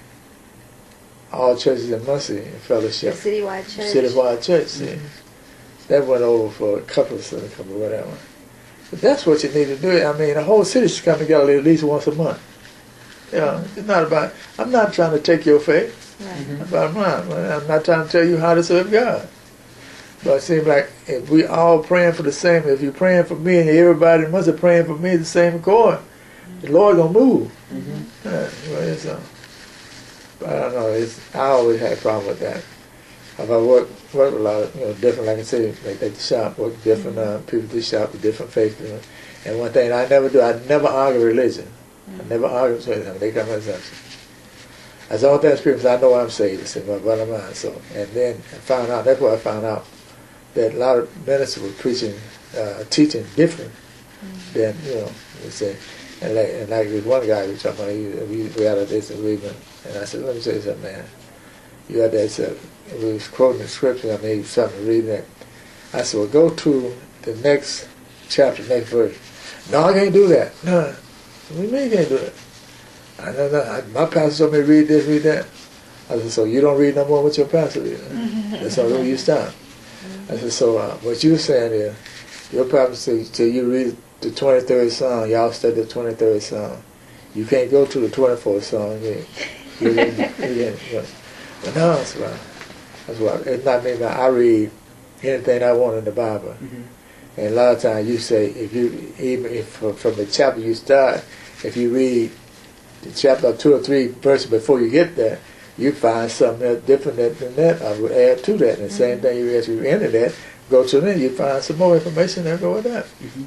All churches in Muncie in fellowship. The citywide church. Citywide church, see. Mm-hmm. That went over for a couple whatever. But that's what you need to do. I mean, the whole city should come together at least once a month. You know, it's not about, I'm not trying to take your faith. Right. Mm-hmm. I'm not trying to tell you how to serve God. But it seems like if we all praying for the same, if you're praying for me and everybody must be praying for me the same accord, the Lord gonna move. Mm-hmm. But I don't know. I always had a problem with that. I've worked with a lot of different, like I say, like at the shop, work with different people at the shop with different faiths. And one thing I never do, I never argue religion. I never argue with them. They come as us. As all that experience, I know I'm saved. It's in my bottom line. So, and then I found out. That's why I found out that a lot of ministers were preaching, teaching different than they say. And like this one guy we talking about, we had a disagreement, and I said, let me say something, man. You had that said we was quoting the scripture. I made something reading it. I said, well, go to the next chapter, next verse. No, I can't do that. No, what do you mean you can't do that? My pastor told me to read this, read that. I said, so you don't read no more what your pastor read? That's all you stop. I said, so what you're saying is, your pastor says till you read the 23rd Psalm, y'all study the 23rd Psalm. You can't go to the 24th Psalm. But no, that's why. It's not me. I read anything I want in the Bible. Mm-hmm. And a lot of times you say, if from the chapter you start, if you read the chapter 2 or 3 verses before you get there, you find something else different than that. I would add to that. And the same thing you as you enter that, go to them, you find some more information there, go with that. Mm-hmm.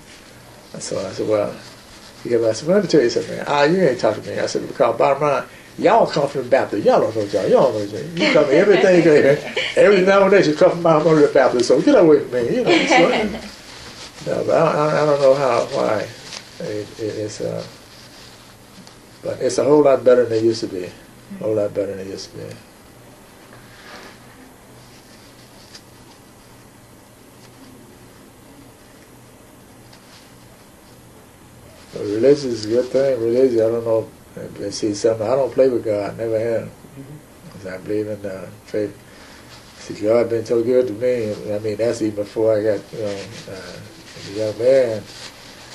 So I said, well, I said, let me tell you something, man. You ain't talking to me. I said, because bottom line, y'all come from the Baptist. Y'all don't know y'all. Y'all don't know y'all. You come from everything there. Every denomination come from Mount Murray Baptist. So get away from me. So, no, but I don't know why. It's but it's a whole lot better than it used to be. A whole lot better than it used to be. But religion is a good thing. Religion, I don't know. See, something, I don't play with God. I never have. Mm-hmm. I believe in faith. See, God been so good to me. I mean, that's even before I got, a young man.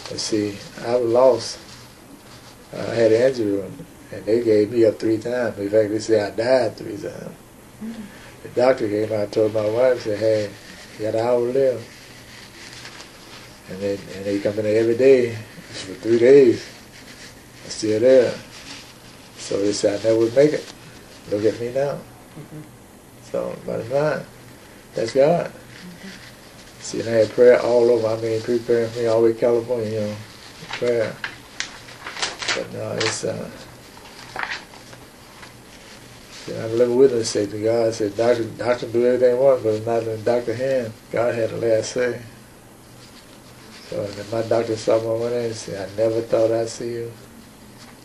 But see, I was lost. I had an injury, and they gave me up 3 times. In fact, they said I died 3 times. Mm-hmm. The doctor came out and told my wife, said, hey, you got an hour to live. And they come in there every day for 3 days. I'm still there. So they said I never would make it. Look at me now. Mm-hmm. So, bottom line, that's God. Mm-hmm. See, and I had prayer all over. I mean, preparing for me all the way to California, prayer. But no, it's, I'm a living witness, say to God. I said, doctor do everything he wants, but it's not in doctor's hand. God had the last say. So my doctor saw me one day and said, I never thought I'd see you.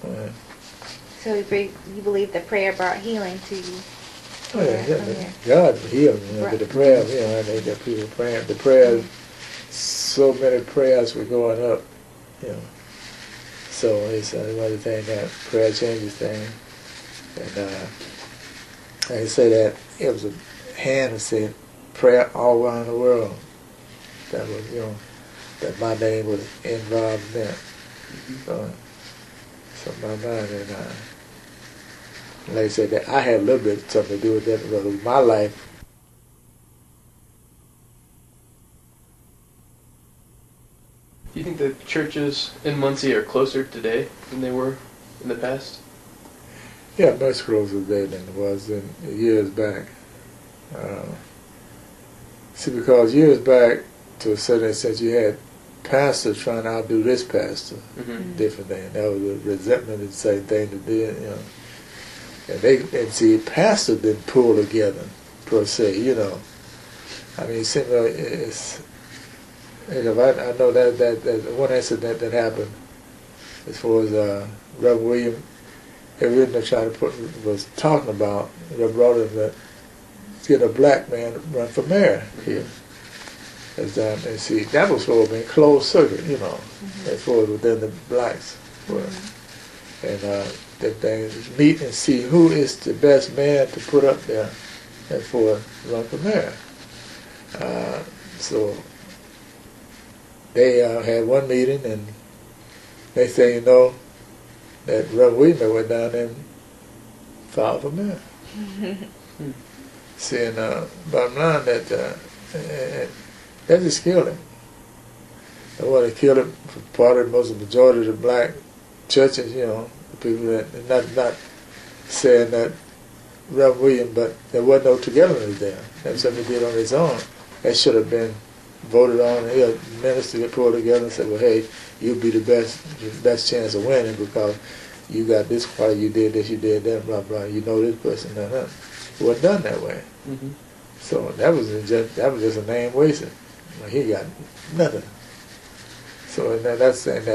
So you believe the prayer brought healing to you? Oh yeah, God healed me, but the prayer, I think that people praying, the prayers, so many prayers were going up, So it's another thing that prayer changes things. And I say that it was a hand that said prayer all around the world. That was, that my name was involved in that. So my mind, and like I said, that I had a little bit something to do with that because it was my life. Do you think the churches in Muncie are closer today than they were in the past? Yeah, much closer today than it was in years back. See, because years back, to a certain extent, you had pastors trying to outdo this pastor, different thing. That was a resentment of the same thing to do, And see, pastors didn't pull together per se, I mean, it's. I know that one incident that happened as far as Reverend William, everything was talking about, they brought him to get a black man to run for mayor here. And see, that was sort of in closed circuit, as far as within the blacks were. And that thing is meet and see who is the best man to put up there as far as run for mayor. So they had one meeting, and next thing you know, that Reverend William went down there and filed for mayor. Seeing bottom line that just killed him. And what killed him, part of the majority of the black churches, the people that not saying that Reverend William, but there wasn't no togetherness there. That's something he did on his own. That should have been voted on, and the minister get pulled together and said, well, hey, you'll be the best chance of winning because you got this part, you did this, you did that, blah, blah, this person, It wasn't done that way. So that was just a name wasted. He got nothing. So that's saying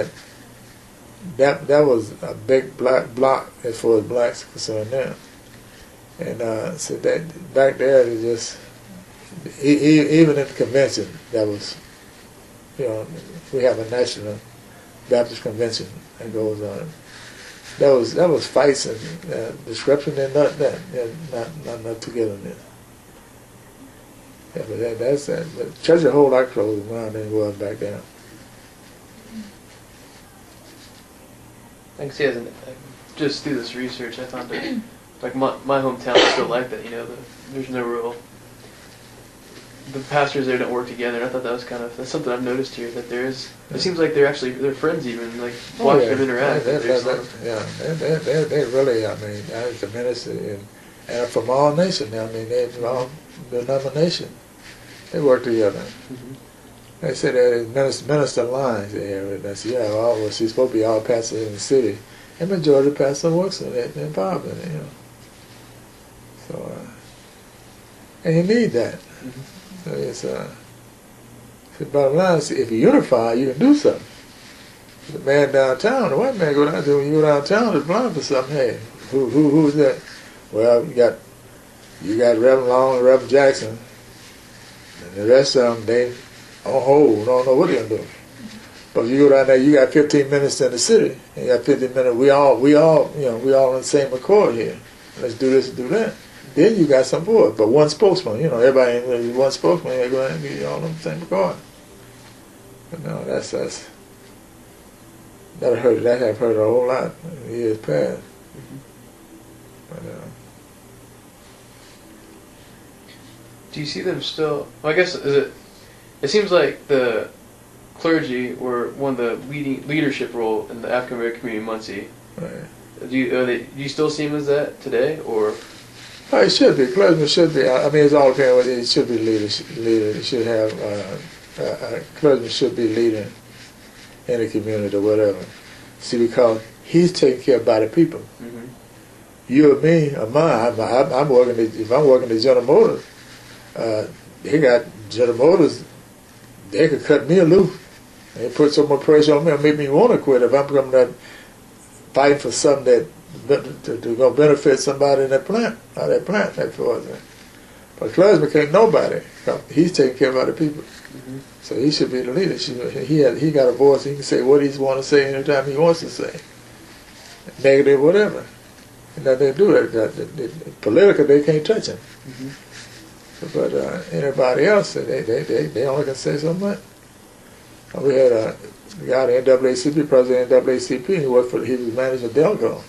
that was a big black block as far as blacks are concerned now. And so that back there, it just, even in the convention, that was, we have a national Baptist convention that goes on. That was fights and description and not that, not togetherness. Yeah, but that's that. But the church is a whole lot closer now than it was back then. I can see just through this research, I found that like my hometown is still like that. There's no real. The pastors there don't work together. And I thought that was that's something I've noticed here, that there is. It seems like they're friends even, like watch them interact. They really, I mean, as the minister and from all nations. They're from all denominations. They work together. They say that minister lines there. That's she's supposed to be all pastors in the city, and majority of the pastor works in it, involved in it. So, and you need that. So it's the bottom line is, if you unify, you can do something. The man downtown, the white man when you go downtown, is blind for something. Hey, who's that? Well, you got Reverend Long and Reverend Jackson, and the rest of them, they on hold, don't know what they're gonna do. But if you go down there, you got 15 minutes in the city, and you got 15 minutes. We all in the same accord here. Let's do this and do that. Then you got some board, but one spokesman. Everybody ain't really one spokesman. They go ahead and get all on the same accord. But no, that have hurt a whole lot in years past. But, do you see them still? Well, I guess it seems like the clergy were one of the leadership role in the African American community in Muncie. Right. Do you still see them as that today, or? It should be. Clergymen should be. I mean, it's all depends. It should be leaders. It should have clergymen should be leading in the community or whatever. See, because he's taking care about the people. You or me or mine. I'm working. If I'm working at General Motors, they got General Motors. They could cut me loose. They put so much pressure on me and make me want to quit if I'm coming that fighting for something to go benefit somebody in that plant, or that plant, that was. But clergyman can't nobody. He's taking care of other people. Mm-hmm. So he should be the leader. He got a voice. He can say what he wants to say anytime he wants to say. Negative, whatever. And that they do it. Political, they can't touch him. Mm-hmm. But anybody else, they only can say so much. We had a guy, the NAACP, president of the NAACP, and he was manager of Delco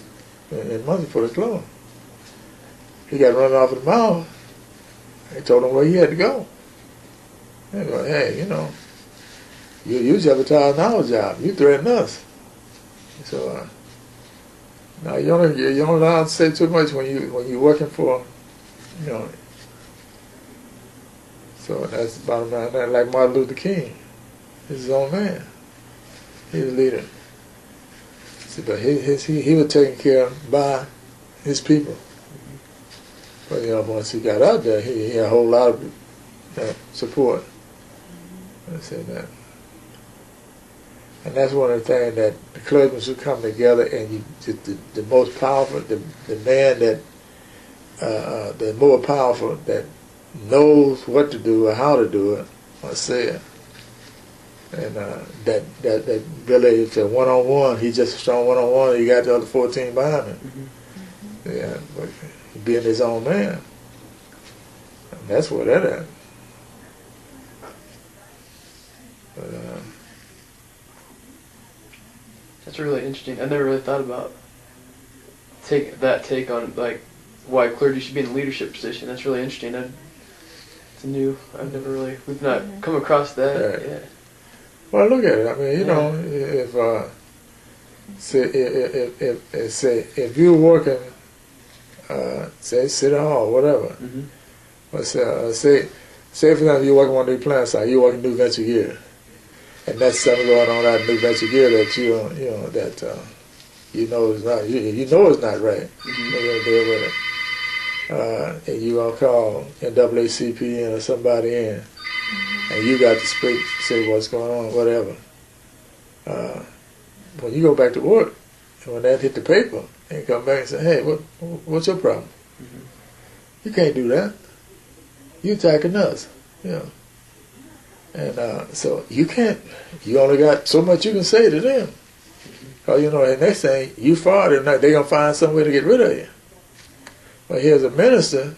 in Muncie for the club. He got run off of the mouth. They told him where he had to go. They go, hey, you sabotaged our job. You threatened us. So now you only allowed to say too much when you're working for, So that's the bottom line. Like Martin Luther King, he's his own man. He's a leader. See, but he was taken care of by his people. But once he got out there, he had a whole lot of support. I say that. And that's one of the things that the clergymen should come together, and the most powerful, the man that's more powerful, that knows what to do or how to do it, or say it. And that Billy, it's a one-on-one, he's just a strong one-on-one, he got the other 14 behind him. Mm-hmm. Yeah, but being his own man. And that's where that at. But, that's really interesting. I never really thought about take on like why clergy should be in a leadership position. That's really interesting. We've not come across that. Right. Yeah. Well, look at it. I mean, if you're working, say City Hall, whatever. Mm-hmm. But say for example, you're working on the plant side, you're working New Venture Gear, and that's something going on out in New Venture Gear that is not. You know it's not right. Mm-hmm. You're gonna deal with it. And you gonna call NAACP in or somebody in, and you got to speak, say what's going on, whatever. When you go back to work, and when that hit the paper, and come back and say, hey, what's your problem? Mm-hmm. You can't do that. You attacking us, And so you can't. You only got so much you can say to them. Because the next thing you fired them, they're gonna find some way to get rid of you. But here's a minister.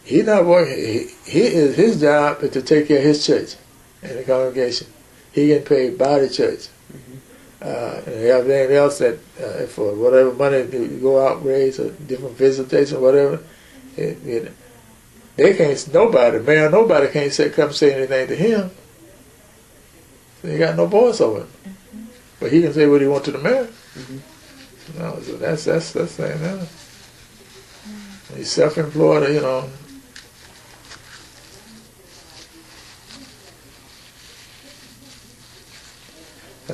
He's not working. His job is to take care of his church and the congregation. He getting paid by the church. Mm-hmm. And everything else that for whatever money you go out raise or different visitation, whatever. They can't. Nobody can't come say anything to him. So he got no voice over him. Mm-hmm. But he can say what he wants to the mayor. Mm-hmm. No, so that's saying that. He's self-employed, And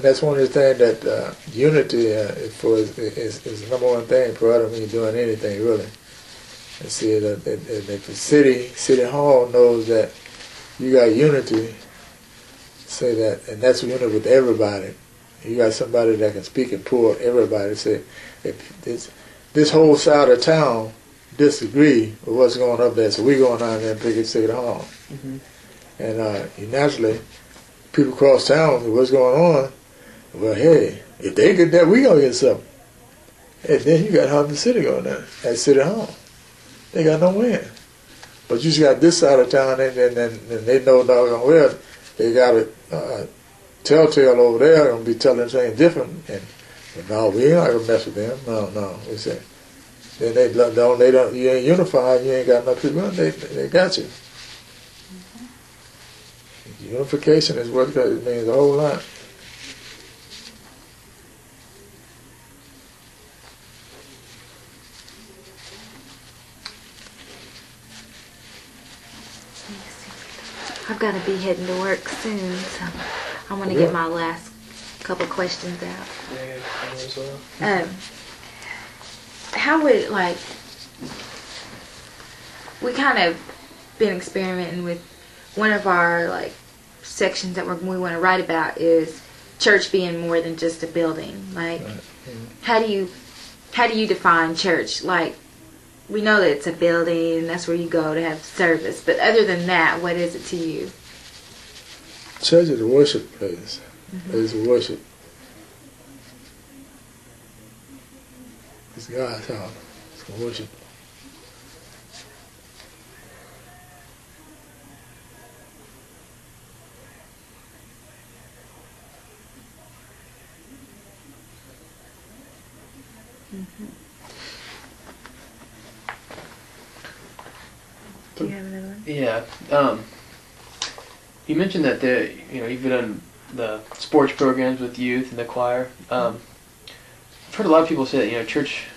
that's one of the things that unity is the number one thing for us when you're doing anything, really. And see that the city hall knows that you got unity, say that, and that's unity with everybody. You got somebody that can speak and pull everybody. Say, if this whole side of town disagree with what's going up there, so we're going down there and pick it City Hall. Mm-hmm. And naturally, people across town, what's going on? Well, hey, if they get that, we gonna get something. And then you got half the city going there at City Hall. They got no win. But you just got this side of town, and they know doggone well they got a telltale over there gonna be telling things different. And no, we ain't not gonna mess with them. No, we say. Then they don't. You ain't unified. You ain't got enough people. They got you. Mm-hmm. Unification is what it means a whole lot. I've got to be heading to work soon, so I want to get my last couple questions out. Yeah, as well. How would, we kind of been experimenting with one of our, sections that we want to write about is church being more than just a building. Like, how do you define church? Like, we know that it's a building, that's where you go to have service. But other than that, what is it to you? Church is a worship place. It's worship. It's God's house. It's worship. Do you have another one? Yeah. You mentioned that you've done the sports programs with youth and the choir. I've heard a lot of people say that church,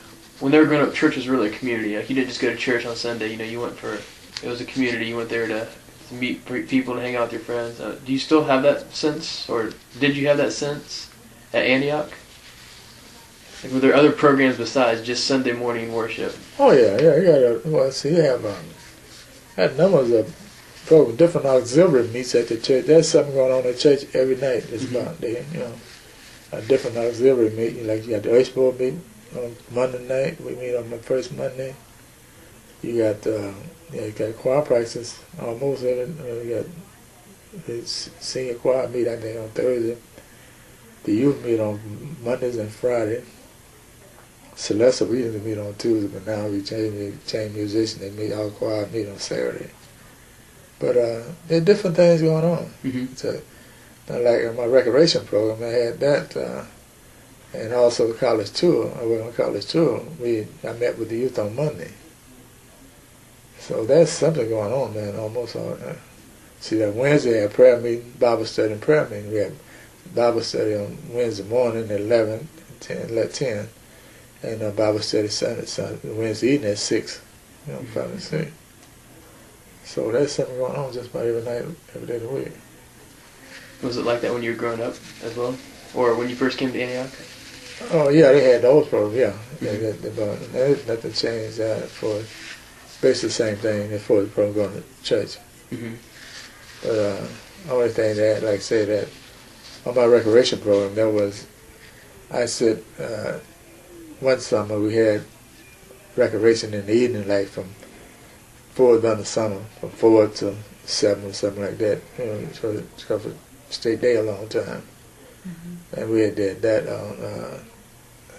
when they were growing up, church was really a community. Like, you didn't just go to church on Sunday. You went it was a community. You went there to meet people and hang out with your friends. Do you still have that sense, or did you have that sense at Antioch? Like, were there other programs besides just Sunday morning worship? Oh yeah. You have had numbers of programs, different auxiliary meets at the church. There's something going on at church every night. It's about there, a different auxiliary meeting. Like, you got the Earth Board meeting on Monday night. We meet on the first Monday. You got you got choir practice almost every. You got the senior choir meet, I think, on Thursday. The youth meet on Mondays and Friday. Celeste, we used to meet on Tuesday, but now we changed musicians. They meet, all choir meet on Saturday. But there are different things going on. So, like my recreation program, I had that, and also the college tour. I went on college tour. I met with the youth on Monday. So there's something going on, man. Almost all. See, that Wednesday I had prayer meeting, Bible study and prayer meeting. We had Bible study on Wednesday morning at 11, 10. And Bible study Sunday, Wednesday evening at 6, 5 and 6. So there's something going on just about every night, every day of the week. Was it like that when you were growing up as well? Or when you first came to Antioch? Oh yeah, they had those programs, yeah. There's nothing changed for basically the same thing as for the program going to church. But only thing that, like I say, that on my recreation program, one summer we had recreation in the evening, like from 4 during the summer, from 4 to 7 or something like that. So it stayed there a long time. And we had did that on, I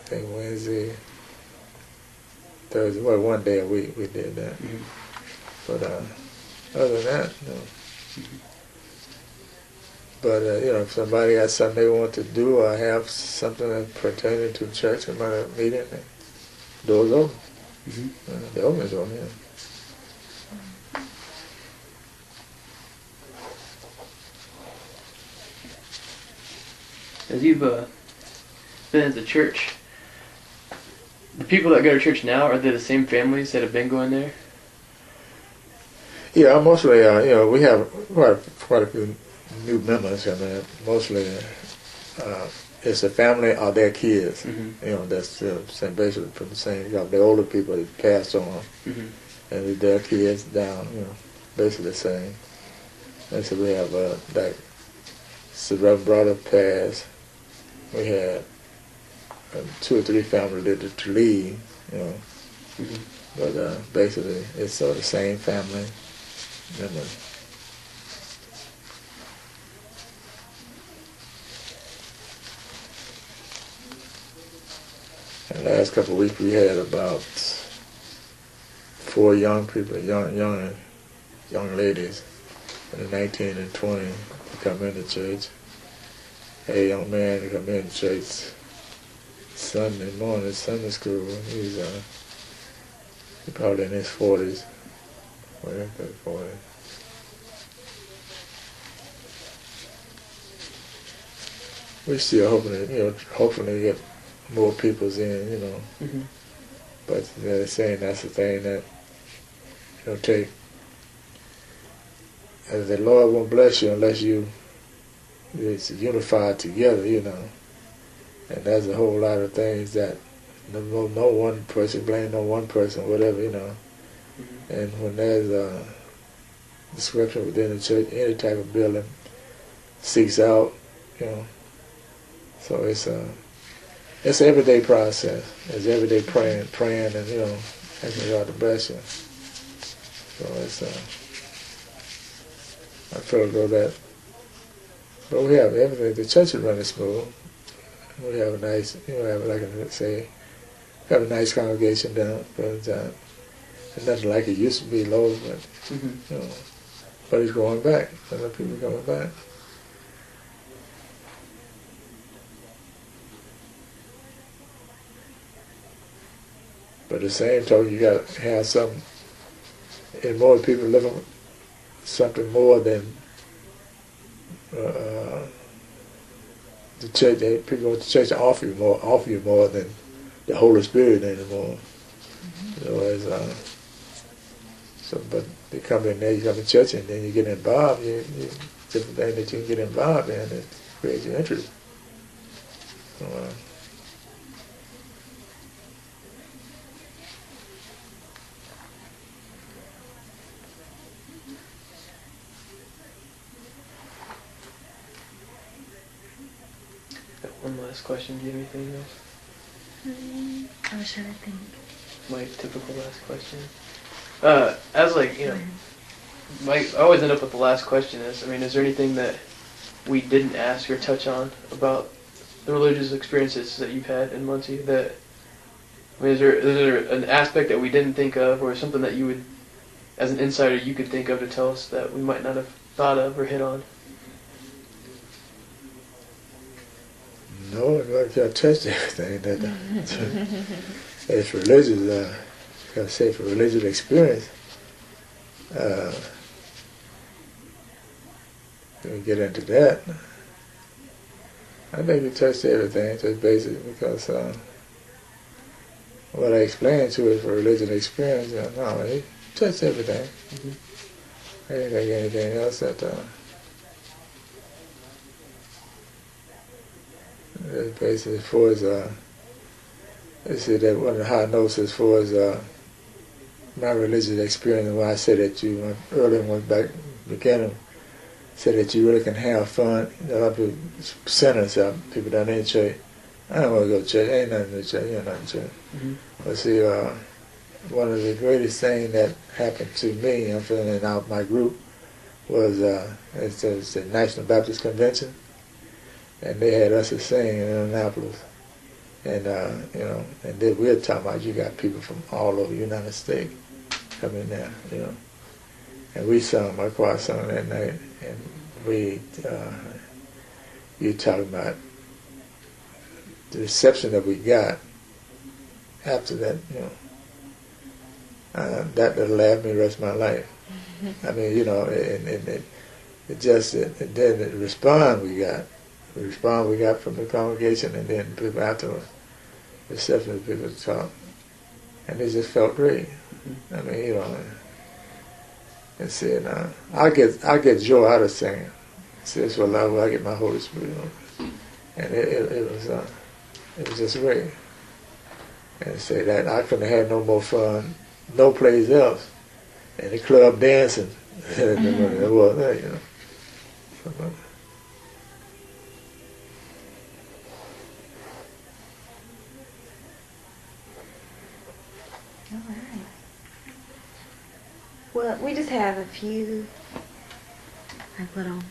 think Wednesday, Thursday, one day a week we did that. But other than that, no. But, if somebody got something they want to do or have something that's pertaining to church, about a meeting, the door's open. The open's open, yeah. As you've been at the church, the people that go to church now, are they the same families that have been going there? Yeah, mostly, we have quite a few new members. I mean, mostly it's a family or their kids. That's basically from the same. The older people that passed on, and their kids down. Basically the same. And so we have like Reverend brother passed. We had 2 or 3 families that to leave. But basically it's sort of the same family members. And the last couple of weeks we had about 4 young people, young ladies, in the 19 and 20, to come into church. A young man to come into church Sunday morning, Sunday school. He's probably in his 40s. Well, 40s. We're still hoping to get more people's in, But they're saying that's the thing that take. As the Lord won't bless you unless it's unified together, And there's a whole lot of things that no one person blame no one person, whatever, And when there's a description within the church, any type of building seeks out, So it's an everyday process. It's everyday praying, and asking God to bless you. So it's I feel though that, but we have everything. The church is running smooth. We have a nice, like I say, have a nice congregation down at present time. It's nothing like it used to be, Lord, but but it's going back. Other people are coming back. But the same token, you got to have some, and more people living something more than the church. People at the church offer you more than the Holy Spirit anymore. But they come in there, you come to church, and then you get involved. Different things that you can get involved in that creates your interest. So, one last question. Do you have anything else? I was trying to think. My typical last question. As I always end up with the last question is there anything that we didn't ask or touch on about the religious experiences that you've had in Muncie? Is there an aspect that we didn't think of, or something that you would, as an insider, you could think of to tell us that we might not have thought of or hit on? No, I touched everything. It's religious. I say for religious experience. We get into that. I think we touched everything, just basically because what I explained to it for religious experience. No, he touched everything. I didn't think anything else that. Basically, as far as they said that one of the high notes as far as my religious experience, when I said that you earlier went back beginning, said that you really can have fun. A lot of people, sinners, people down in church. I don't want to go to church. Ain't nothing to church. Ain't nothing to church. But see, one of the greatest things that happened to me, I'm feeling in my group, was it's the National Baptist Convention. And they had us to sing in Indianapolis, and and then we're talking about you got people from all over the United States coming there, and we sung, my choir sung that night, and you talking about the reception that we got after that, that'll last me the rest of my life. And then the response we got. The response we got from the congregation, and then people afterwards, reception people talk, and it just felt great. And said, I get joy out of singing. See, that's what I get my Holy Spirit on, and it was just great. And say that I couldn't have had no more fun, no place else, in the club dancing. It was there, So, All right. Well, we just have a few. I put on.